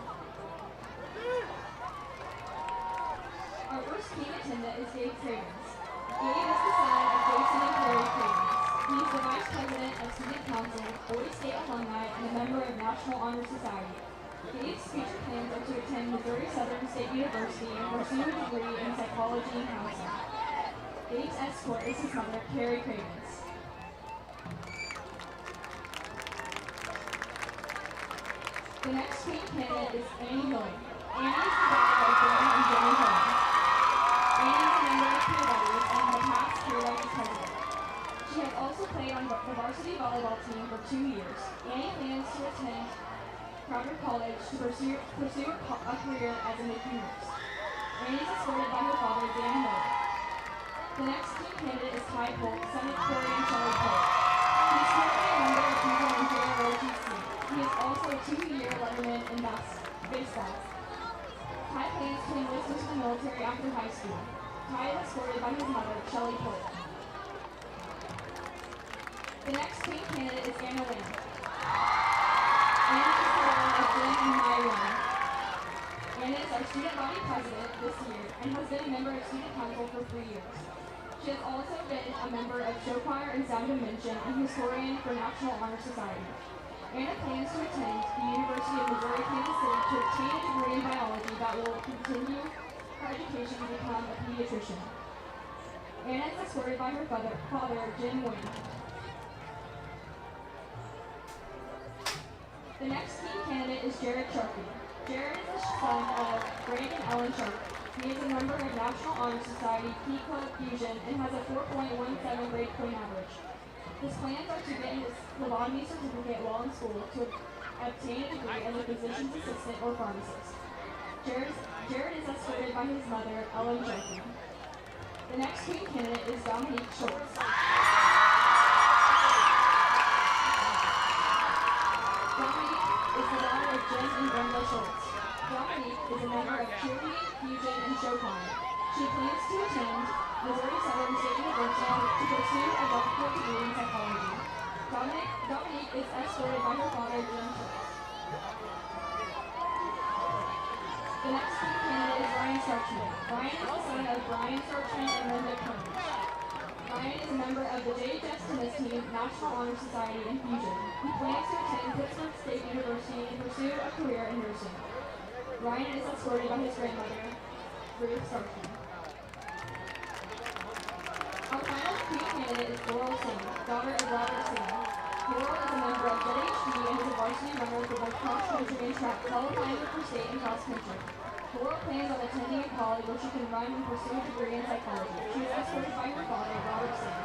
Our first King attendant is Gabe Cravens. Gabe is the son of Jason and Carrie Cravens. He is the Vice President of Student Council, Boys State Alumni, and a member of National Honor Society. Gabe's future plans are to attend Missouri Southern State University and pursue a degree in psychology and counseling. Gabe's escort is his mother, Carrie Cravens. The next King candidate is Annie Hilling. Annie is the daughter of Dan and Jenny Hilling. Annie is a member of Peer Buddies and the past Peer Buddies president. She has also played on the varsity volleyball team for 2 years. Annie plans to attend Crowder College to pursue a career as a NICU nurse. Annie is escorted by her father, Dan Miller. The next King candidate is Ty Polk, son of Corey and Shelley Polk. He is currently a member of Cleveland and JROTC. He is also a 2-year letterman in baseball. Ty plans to enlist into the military after high school. Ty is escorted by his mother, Shelley Polk. The next King candidate is Anna Wynn. Anna is the daughter of Jen and Maya Wynn. Anna is our student body president this year and has been a member of Student Council for 3 years. She has also been a member of Show Choir and Sound Dimension and historian for National Honor Society. Anna plans to attend the University of Missouri Kansas City to obtain a degree in biology that will continue her education to become a pediatrician. Anna is escorted by her father Jim Wynn. The next King candidate is Jared Sharkey. Jared is the son of Greg and Ellen Sharkey. He is a member of National Honor Society, Key Club Fusion, and has a 4.17 grade point average. His plans are to get his phlebotomy certificate while in school to obtain a degree as a physician's assistant or pharmacist. Jared is escorted by his mother, Ellen Sharkey. The next King candidate is Dominique Schultz. Dominique is the daughter of Jen and Brenda Schultz. Dominique is a member of Cheerleading, Fusion, and Show Choir. She plans to attend Missouri Southern State University to pursue a doctorate degree in psychology. Dominique is escorted by her father, Jim Schultz. The next King candidate is Ryan Sarchman. Ryan is the son of Brian Sarchman and Linda Cummings. Ryan is a member of the JHS tennis team, National Honor Society, and Fusion. He plans to attend Pittsburgh State University and pursue a career in nursing. Ryan is escorted by his grandmother, Ruth Sarchman. Our final King candidate is Laurel Singh, daughter of Robert Singh. Laurel is a member of JHD and is a varsity runner for both cross-country and track, qualifying for state and cross-country. Laurel plans on attending a college where she can run and pursue a degree in psychology. She is escorted by her father, Robert Singh.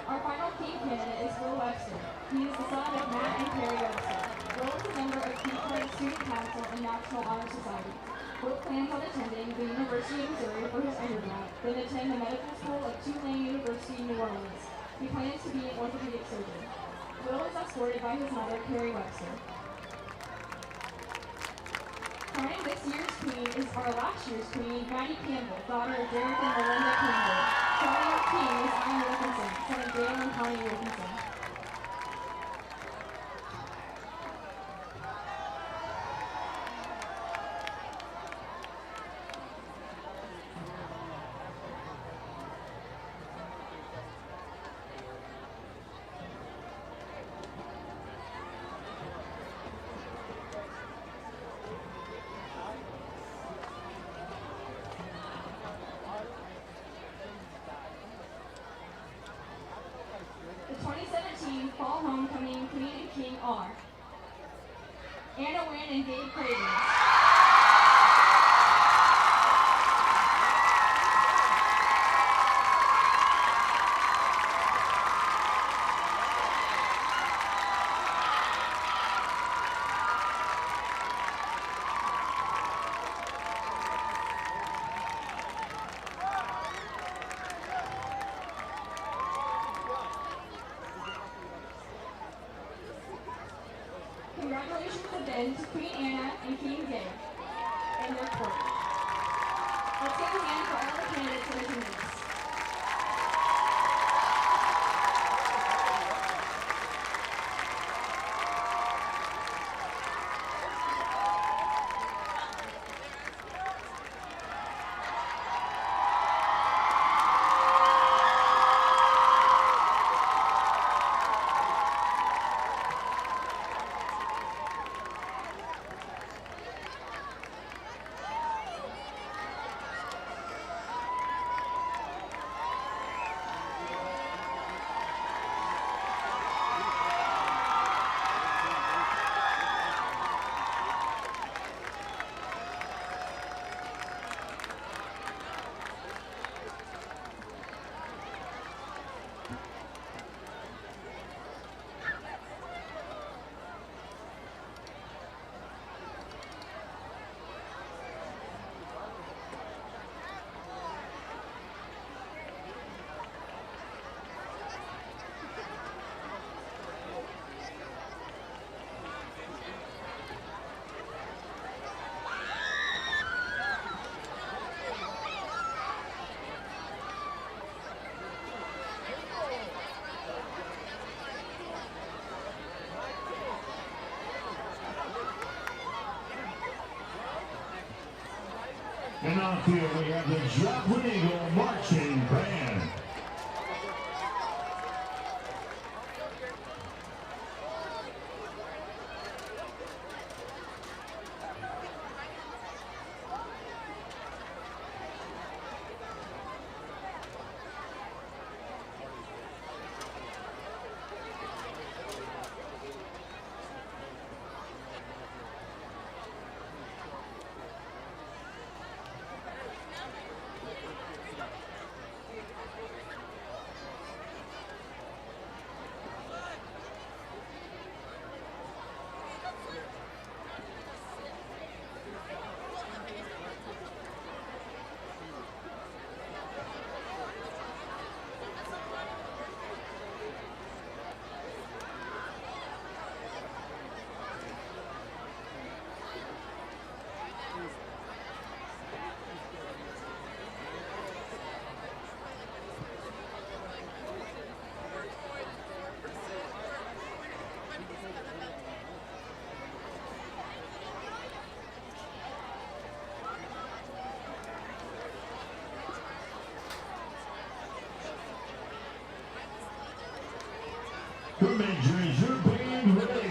Our final King candidate is Will Webster. He is the son of Matt and Carrie Webster. Will is a member of Key Club Student Council and National Honor Society. Will plans on attending the University of Missouri for his undergrad, then attend the medical school at Tulane University, New Orleans. He plans to be an orthopedic surgeon. Will is escorted by his mother, Carrie Webster. Crowning this year's queen is our last year's queen, Maddie Campbell, daughter of Derek and Melinda Campbell. Crowning our king is Alan Wilkinson, son of Dale and Connie Wilkinson. The 2017 Fall Homecoming Queen and King are Anna Wynn and Gabe Cravens. in to Queen Anna and King Gay and their court. Let's give a hand for all the candidates in attendance. And on field we have the Joplin Eagle Marching Band. Come in, Dreams, your band ready.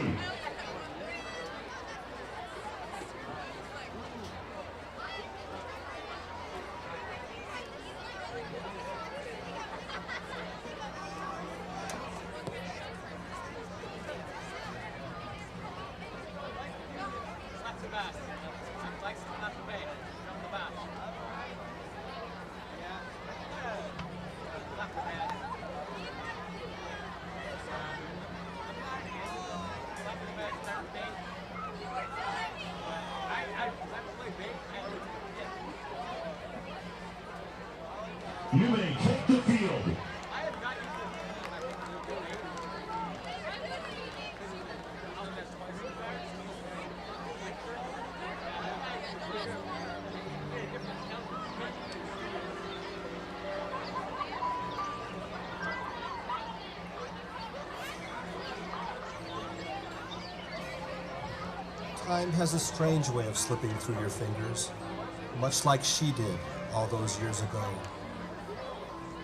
You may take the field. Time has a strange way of slipping through your fingers, much like she did all those years ago.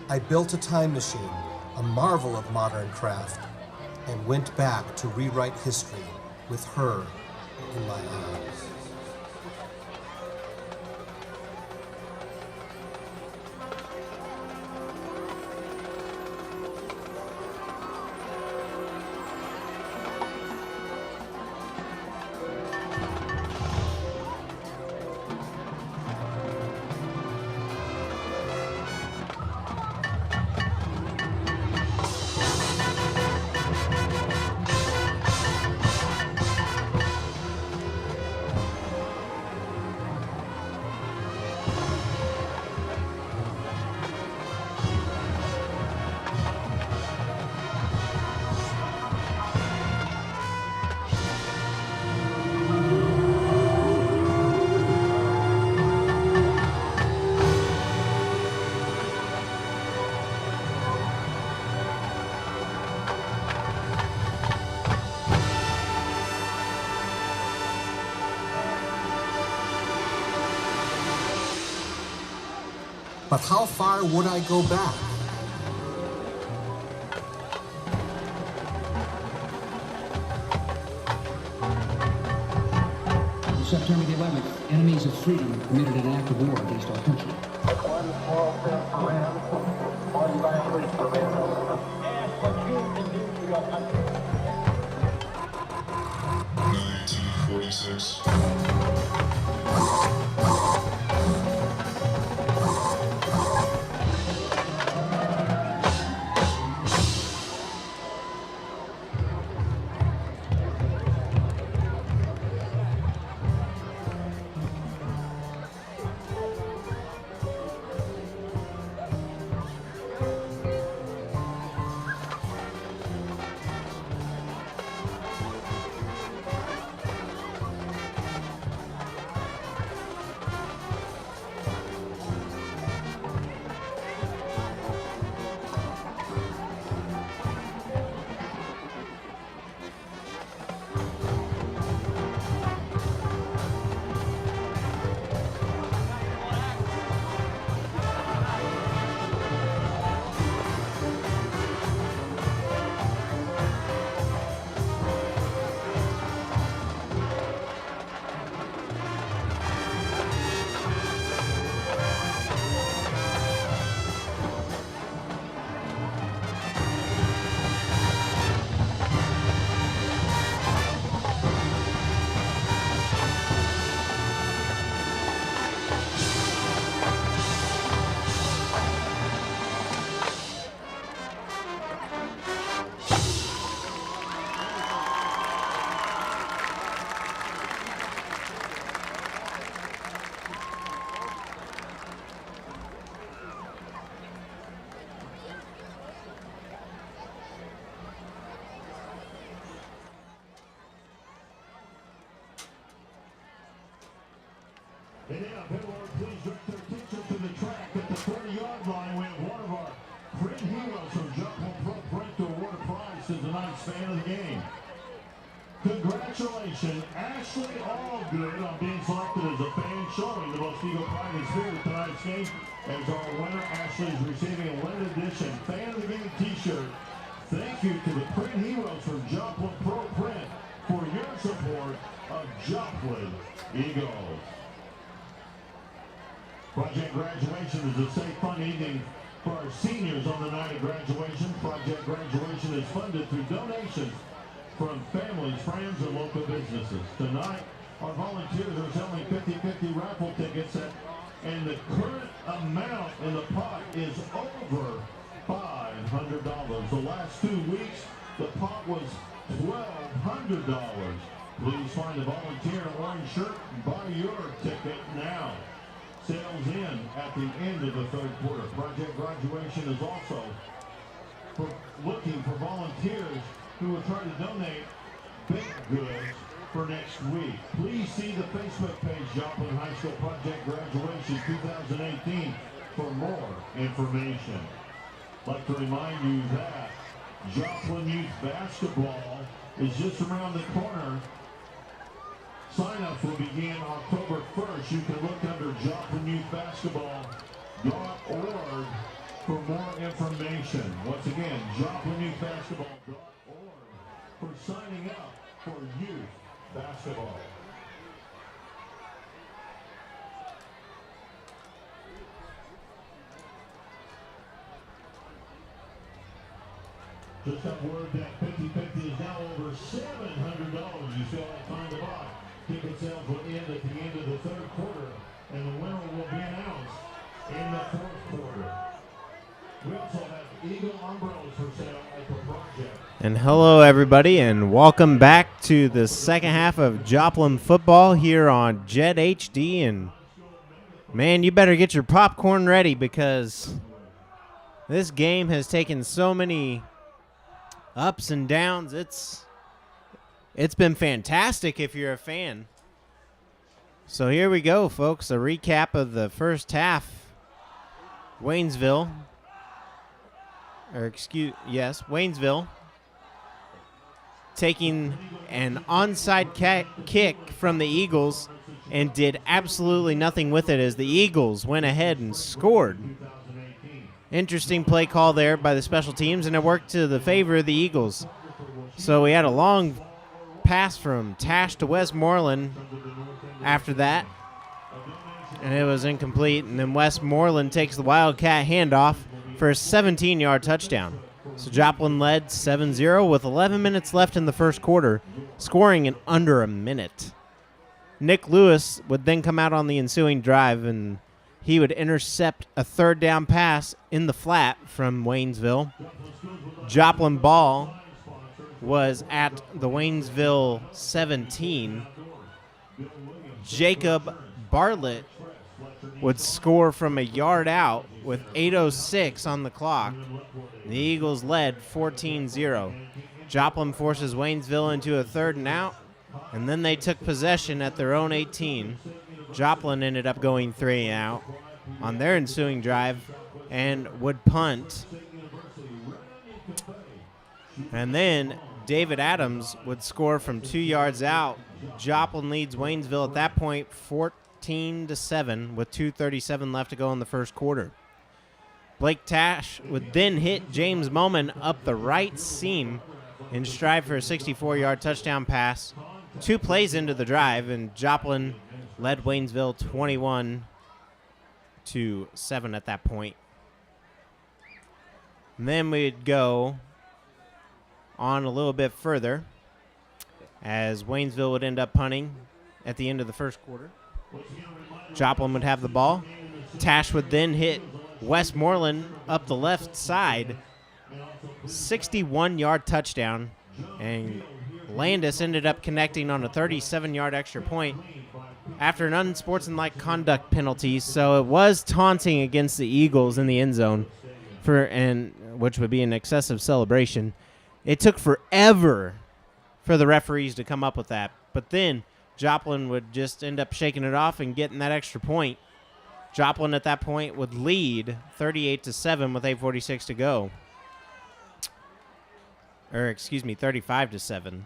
I built a time machine, a marvel of modern craft, and went back to rewrite history with her in my arms. But how far would I go back? September the 11th, enemies of freedom committed an act of war against our country. One small step for man, one giant leap for mankind. Ask what you can do for your country. 1946. And now, Pittsburgh, please direct their attention to the track at the 30-yard line. We have one of our print heroes from Joplin Pro Print to award a prize to tonight's fan of the game. Congratulations, Ashley Allgood, on being selected as a fan showing the most Eagle pride and spirit of tonight's game. As our winner, Ashley is receiving a limited edition fan of the game t-shirt. Thank you to the print heroes from Joplin Pro Print for your support of Joplin Eagles. Project Graduation is a safe, fun evening for our seniors on the night of graduation. Project Graduation is funded through donations from families, friends, and local businesses. Tonight, our volunteers are selling 50-50 raffle tickets, and the current amount in the pot is over $500. The last 2 weeks, the pot was $1,200. Please find a volunteer in an orange shirt and buy your ticket now. Sales in at the end of the third quarter. Project Graduation is also looking for volunteers who will try to donate baked goods for next week. Please see the Facebook page, Joplin High School Project Graduation 2018, for more information. I'd like to remind you that Joplin Youth Basketball is just around the corner. Sign-ups will begin October 1st. You can look under JoplinYouthBasketball.org for more information. Once again, JoplinYouthBasketball.org for signing up for youth basketball. Just got word that 50-50 is now over $700. You still have time to buy. Ticket sales will end at the end of the third quarter, and the winner will be announced in the fourth quarter. We also have Eagle umbrellas for sale at the project. And hello, everybody, and welcome back to the second half of Joplin football here on Jet HD. And man, you better get your popcorn ready because this game has taken so many ups and downs. It's been fantastic if you're a fan. So here we go, folks. A recap of the first half. Waynesville taking an onside kick from the Eagles and did absolutely nothing with it as the Eagles went ahead and scored. Interesting play call there by the special teams, and it worked to the favor of the Eagles. So we had a long pass from Tash to Westmoreland after that, and it was incomplete. And then Westmoreland takes the Wildcat handoff for a 17-yard touchdown. So Joplin led 7-0 with 11 minutes left in the first quarter, scoring in under a minute. Nick Lewis would then come out on the ensuing drive, and he would intercept a third down pass in the flat from Waynesville. Joplin ball was at the Waynesville 17. Jacob Bartlett would score from a yard out with 8:06 on the clock. The Eagles led 14-0. Joplin forces Waynesville into a third and out, and then they took possession at their own 18. Joplin ended up going 3 and out on their ensuing drive and would punt. And then David Adams would score from 2 yards out. Joplin leads Waynesville at that point 14-7 with 2:37 left to go in the first quarter. Blake Tash would then hit James Moman up the right seam and strive for a 64-yard touchdown pass. 2 plays into the drive, and Joplin led Waynesville 21-7 at that point. And then we'd go on a little bit further as Waynesville would end up punting at the end of the first quarter. Joplin would have the ball. Tash would then hit Westmoreland up the left side. 61-yard touchdown, and Landis ended up connecting on a 37-yard extra point after an unsportsmanlike conduct penalty, so it was taunting against the Eagles in the end zone, which would be an excessive celebration. It took forever for the referees to come up with that, but then Joplin would just end up shaking it off and getting that extra point. Joplin at that point would lead 38-7 with 8:46 to go. 35-7.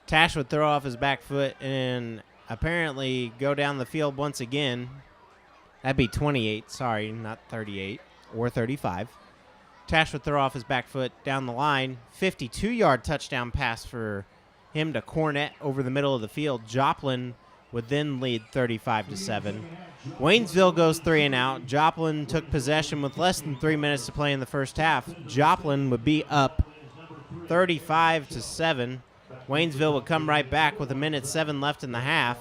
Tash would throw off his back foot and apparently go down the field once again. That'd be 28, sorry, not 38 or 35. Tash would throw off his back foot down the line. 52-yard touchdown pass for him to Cornett over the middle of the field. Joplin would then lead 35-7. Waynesville goes 3 and out. Joplin took possession with less than 3 minutes to play in the first half. Joplin would be up 35-7. Waynesville would come right back with 1:07 left in the half.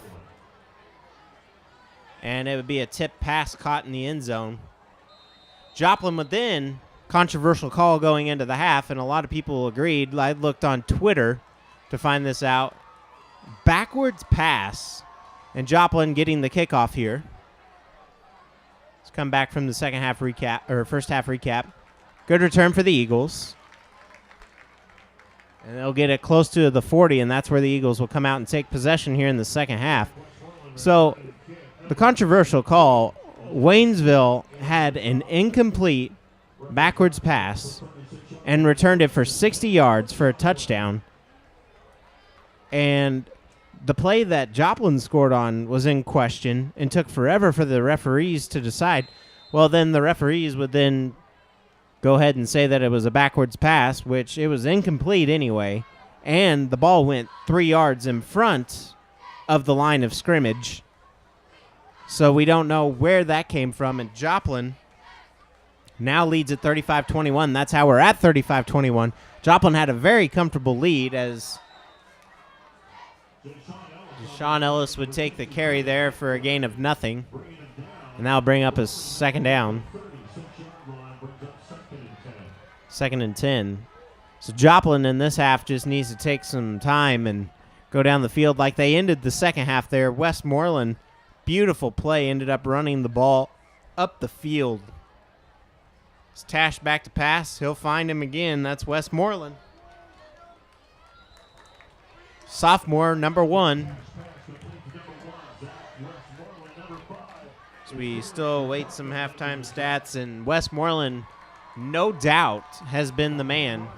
And it would be a tip pass caught in the end zone. Joplin would then, controversial call going into the half, and a lot of people agreed. I looked on Twitter to find this out. Backwards pass, and Joplin getting the kickoff here. Let's come back from the first half recap. Good return for the Eagles. And they'll get it close to the 40, and that's where the Eagles will come out and take possession here in the second half. So the controversial call, Waynesville had an incomplete backwards pass and returned it for 60 yards for a touchdown. And the play that Joplin scored on was in question and took forever for the referees to decide. Well, then the referees would then go ahead and say that it was a backwards pass, which it was incomplete anyway, and the ball went 3 yards in front of the line of scrimmage. So we don't know where that came from, and Joplin now leads at 35-21. That's how we're at 35-21. Joplin had a very comfortable lead as Deshaun Ellis would take the carry there for a gain of nothing, and that'll bring up a second down. 2nd and 10. So Joplin in this half just needs to take some time and go down the field like they ended the second half there. Westmoreland, beautiful play, ended up running the ball up the field. It's Tash back to pass. He'll find him again. That's Westmoreland. Sophomore, number 1. So we still await some halftime stats, and Westmoreland, no doubt, has been the man.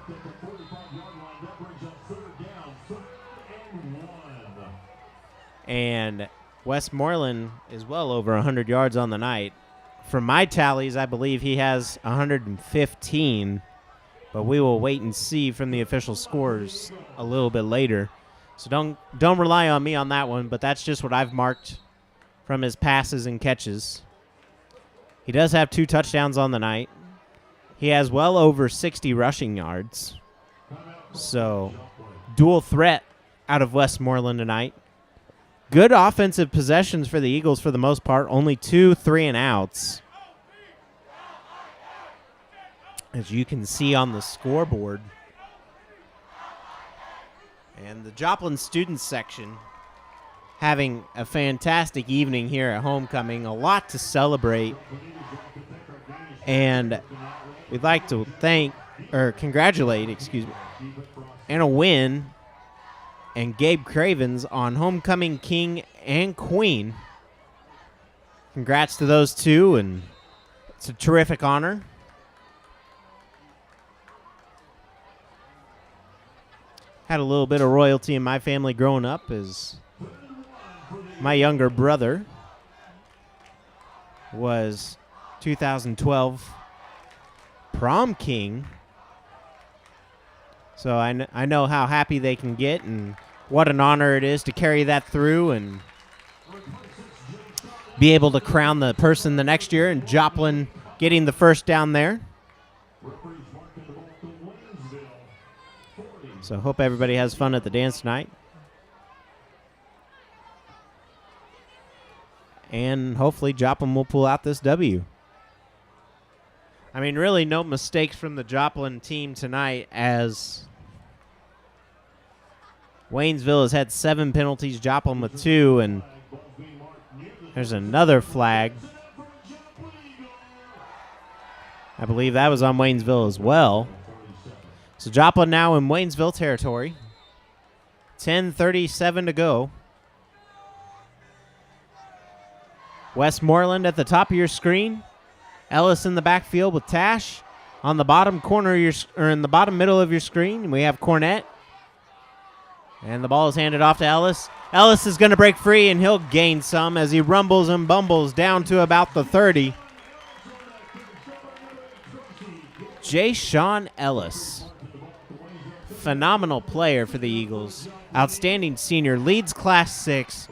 And Westmoreland is well over 100 yards on the night. From my tallies, I believe he has 115, but we will wait and see from the official scores a little bit later. So don't rely on me on that one, but that's just what I've marked from his passes and catches. He does have 2 touchdowns on the night. He has well over 60 rushing yards. So dual threat out of Westmoreland tonight. Good offensive possessions for the Eagles for the most part. Only 2 3-and-outs. As you can see on the scoreboard. And the Joplin students section having a fantastic evening here at homecoming. A lot to celebrate. And we'd like to congratulate, Anna Wynn and Gabe Cravens on homecoming king and queen. Congrats to those two, and it's a terrific honor. Had a little bit of royalty in my family growing up, as my younger brother was 2012 prom king. So I know how happy they can get and what an honor it is to carry that through and be able to crown the person the next year, and Joplin getting the first down there. So hope everybody has fun at the dance tonight. And hopefully Joplin will pull out this W. I mean, really no mistakes from the Joplin team tonight, as Waynesville has had 7 penalties, Joplin with 2, and there's another flag. I believe that was on Waynesville as well. So Joplin now in Waynesville territory. 10:37 to go. Westmoreland at the top of your screen. Ellis in the backfield with Tash. On the bottom corner of in the bottom middle of your screen, we have Cornett. And the ball is handed off to Ellis. Ellis is going to break free, and he'll gain some as he rumbles and bumbles down to about the 30. Jay Sean Ellis. Phenomenal player for the Eagles. Outstanding senior. Leads Class 6.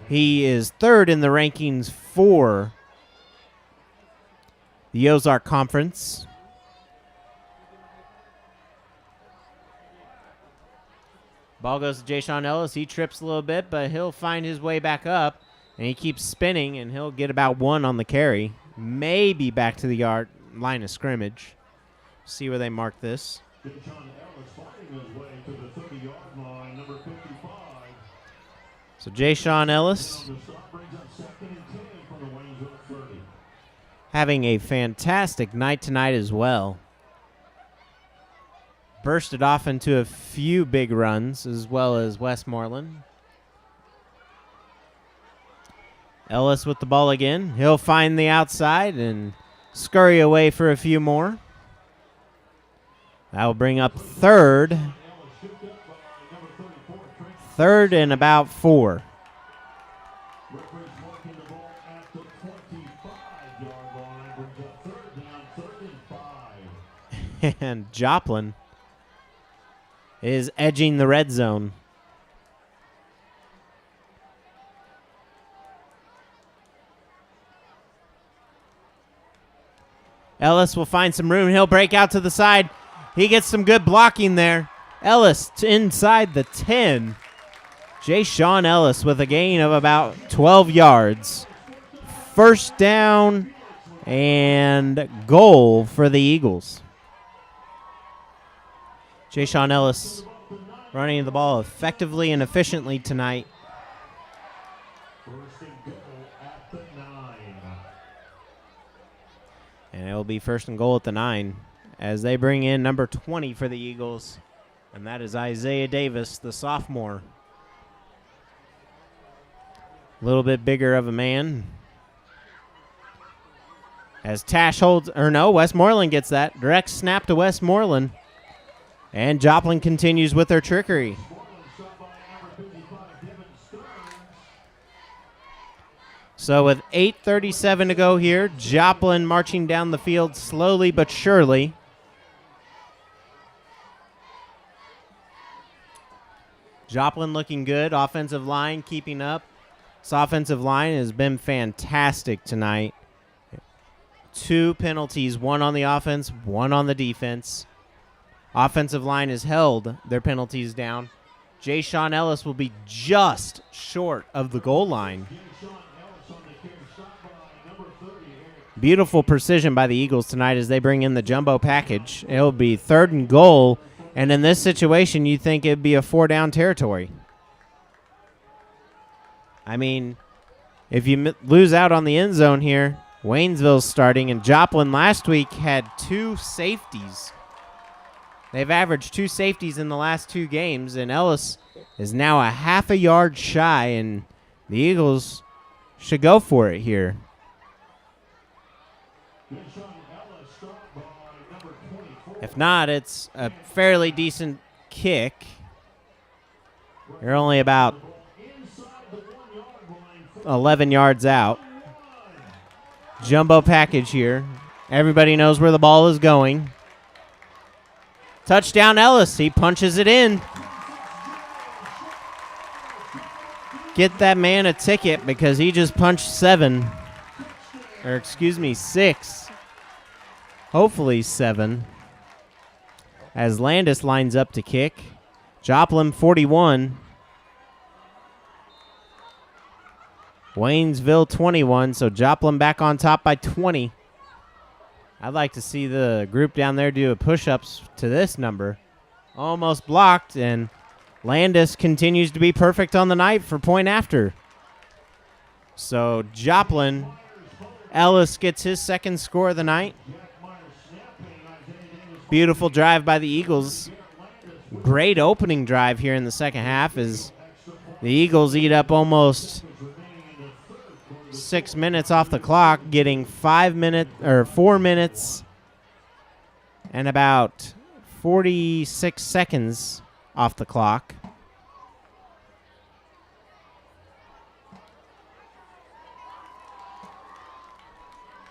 He is 3rd in the rankings for the Ozark Conference. Ball goes to Jay Sean Ellis. He trips a little bit, but he'll find his way back up, and he keeps spinning, and he'll get about 1 on the carry. Maybe back to the line of scrimmage. See where they mark this. So Jay Sean Ellis having a fantastic night tonight as well. Bursted off into a few big runs, as well as Westmoreland. Ellis with the ball again. He'll find the outside and scurry away for a few more. That will bring up 3rd. 3rd and about 4. And Joplin is edging the red zone. Ellis will find some room. He'll break out to the side. He gets some good blocking there. Ellis inside the 10. Jay Sean Ellis with a gain of about 12 yards. First down and goal for the Eagles. Jay Sean Ellis running the ball effectively and efficiently tonight. And it will be 1st and goal at the 9 as they bring in number 20 for the Eagles, and that is Isaiah Davis, the sophomore. A little bit bigger of a man. As Tash Westmoreland gets that. Direct snap to Westmoreland. And Joplin continues with their trickery. So with 8:37 to go here, Joplin marching down the field slowly but surely. Joplin looking good. Offensive line keeping up. This offensive line has been fantastic tonight. 2 penalties, 1 on the offense, 1 on the defense. Offensive line has held their penalties down. Jay Sean Ellis will be just short of the goal line. Beautiful precision by the Eagles tonight as they bring in the jumbo package. It'll be 3rd and goal, and in this situation, you think it'd be a 4-down territory. I mean, if you lose out on the end zone here, Waynesville's starting, and Joplin last week had 2 safeties. They've averaged 2 safeties in the last 2 games, and Ellis is now a half a yard shy, and the Eagles should go for it here. If not, it's a fairly decent kick. You're only about 11 yards out. Jumbo package here. Everybody knows where the ball is going. Touchdown Ellis. He punches it in. Get that man a ticket because he just punched 7. Or excuse me, 6. Hopefully 7. As Landis lines up to kick. Joplin 41. Waynesville 21, so Joplin back on top by 20. I'd like to see the group down there do a push-ups to this number. Almost blocked, and Landis continues to be perfect on the night for point after. So Joplin, Ellis gets his 2nd score of the night. Beautiful drive by the Eagles. Great opening drive here in the second half as the Eagles eat up almost 6 minutes off the clock, getting 4 minutes and about 46 seconds off the clock.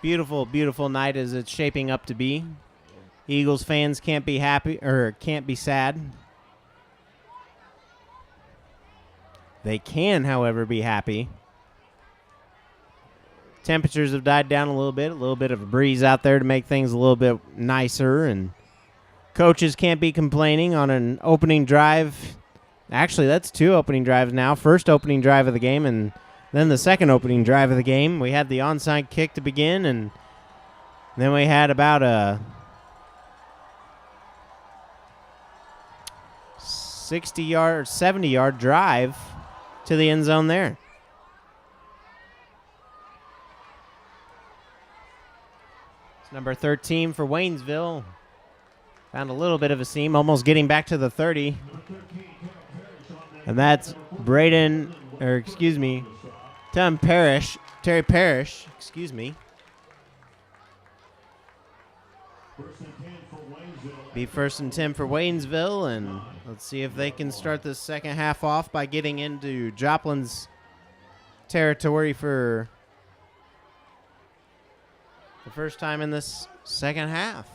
Beautiful, beautiful night as it's shaping up to be. Eagles fans can't be happy or can't be sad. They can, however, be happy. Temperatures have died down a little bit of a breeze out there to make things a little bit nicer, and coaches can't be complaining on an opening drive. Actually, that's 2 opening drives now. First opening drive of the game, and then the second opening drive of the game. We had the onside kick to begin, and then we had about a 60-yard, 70-yard drive to the end zone there. Number 13 for Waynesville. Found a little bit of a seam, almost getting back to the 30. And that's Terry Parrish, Be 1st and 10 for Waynesville, and let's see if they can start the second half off by getting into Joplin's territory for the first time in this second half.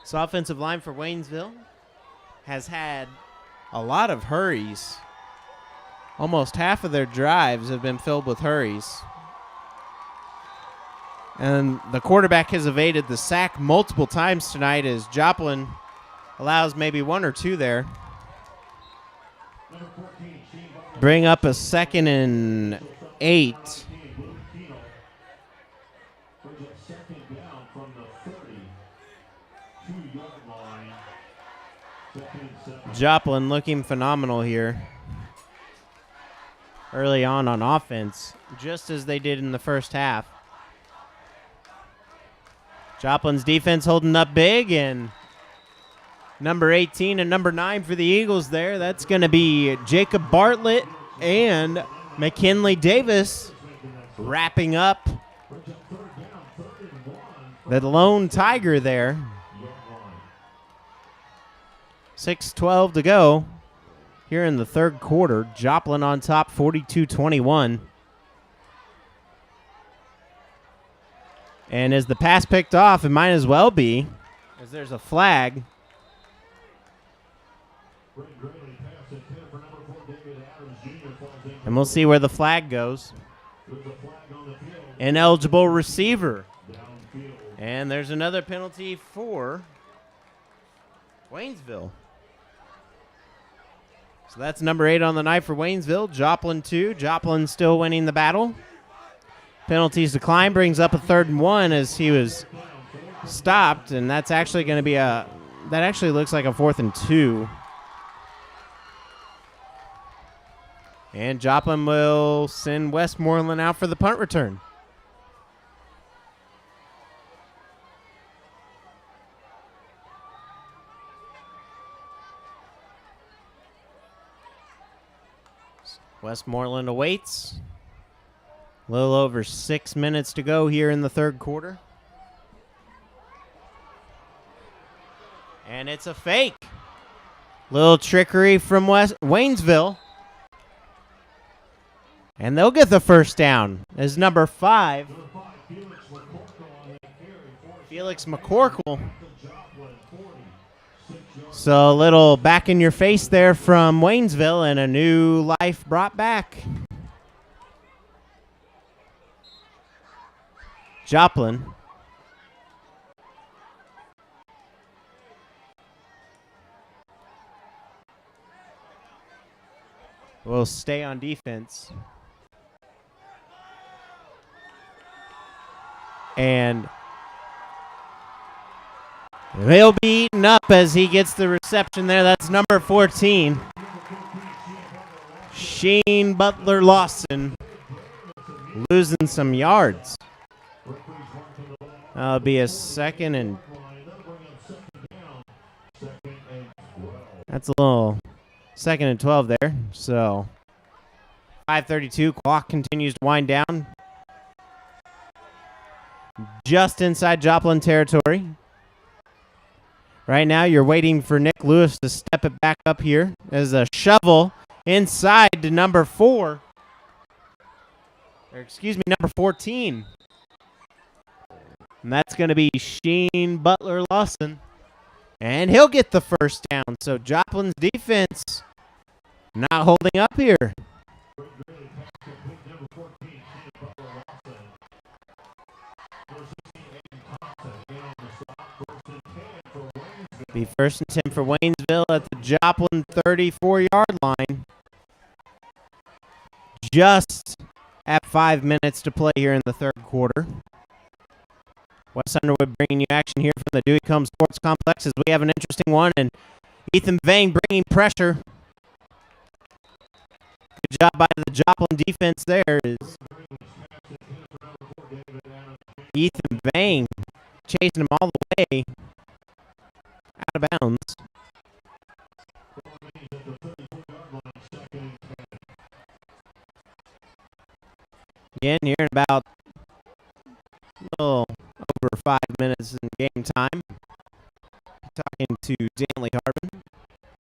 This offensive line for Waynesville has had a lot of hurries. Almost half of their drives have been filled with hurries. And the quarterback has evaded the sack multiple times tonight as Joplin allows maybe 1 or 2 there. Bring up a 2nd and 8. Joplin looking phenomenal here early on offense, just as they did in the first half. Joplin's defense holding up big, and number 18 and number 9 for the Eagles there. That's going to be Jacob Bartlett and McKinley Davis wrapping up the lone Tiger there. 6:12 to go. here in the third quarter. Joplin on top 42-21. And as the pass picked off, it might as well be, as there's a flag. And we'll see where the flag goes. Ineligible receiver. And there's another penalty for Waynesville. So that's number 8 on the night for Waynesville. Joplin 2. Joplin still winning the battle. Penalties decline, brings up a 3rd and 1 as he was stopped, and that's actually going to be that actually looks like a 4th and 2. And Joplin will send Westmoreland out for the punt return. Westmoreland awaits. A little over 6 minutes to go here in the third quarter. And it's a fake. Little trickery from Waynesville. And they'll get the first down as number 5, Felix McCorkle. So a little back in your face there from Waynesville and a new life brought back. Joplin. Will stay on defense. And he'll be eaten up as he gets the reception there. That's number 14. Sheen Butler Lawson losing some yards. That'll be a 2nd and that's a little 2nd and 12 there. So 5:32, clock continues to wind down. Just inside Joplin territory. Right now you're waiting for Nick Lewis to step it back up here as a shovel inside to number 4. Or excuse me, number 14. And that's going to be Sheen Butler Lawson. And he'll get the first down. So Joplin's defense not holding up here. Be 1st and 10 for Waynesville at the Joplin 34-yard line. Just at 5 minutes to play here in the third quarter. Wes Underwood bringing you action here from the Dewey Combs Sports Complex as we have an interesting one, and Ethan Vang bringing pressure. Good job by the Joplin defense there. Is Ethan Vang chasing him all the way out of bounds. Again, here in about a little over 5 minutes in game time. Talking to Danley Harbin,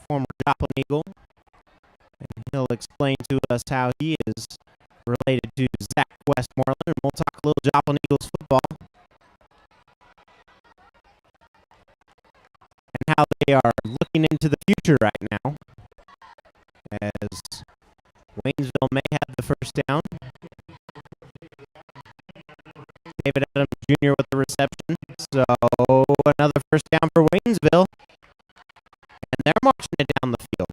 former Joplin Eagle, and he'll explain to us how he is related to Zach Westmoreland, and we'll talk a little Joplin Eagles football and how they are looking into the future right now as Waynesville may have the first down. David Adams Jr. with the reception. So another first down for Waynesville. And they're marching it down the field.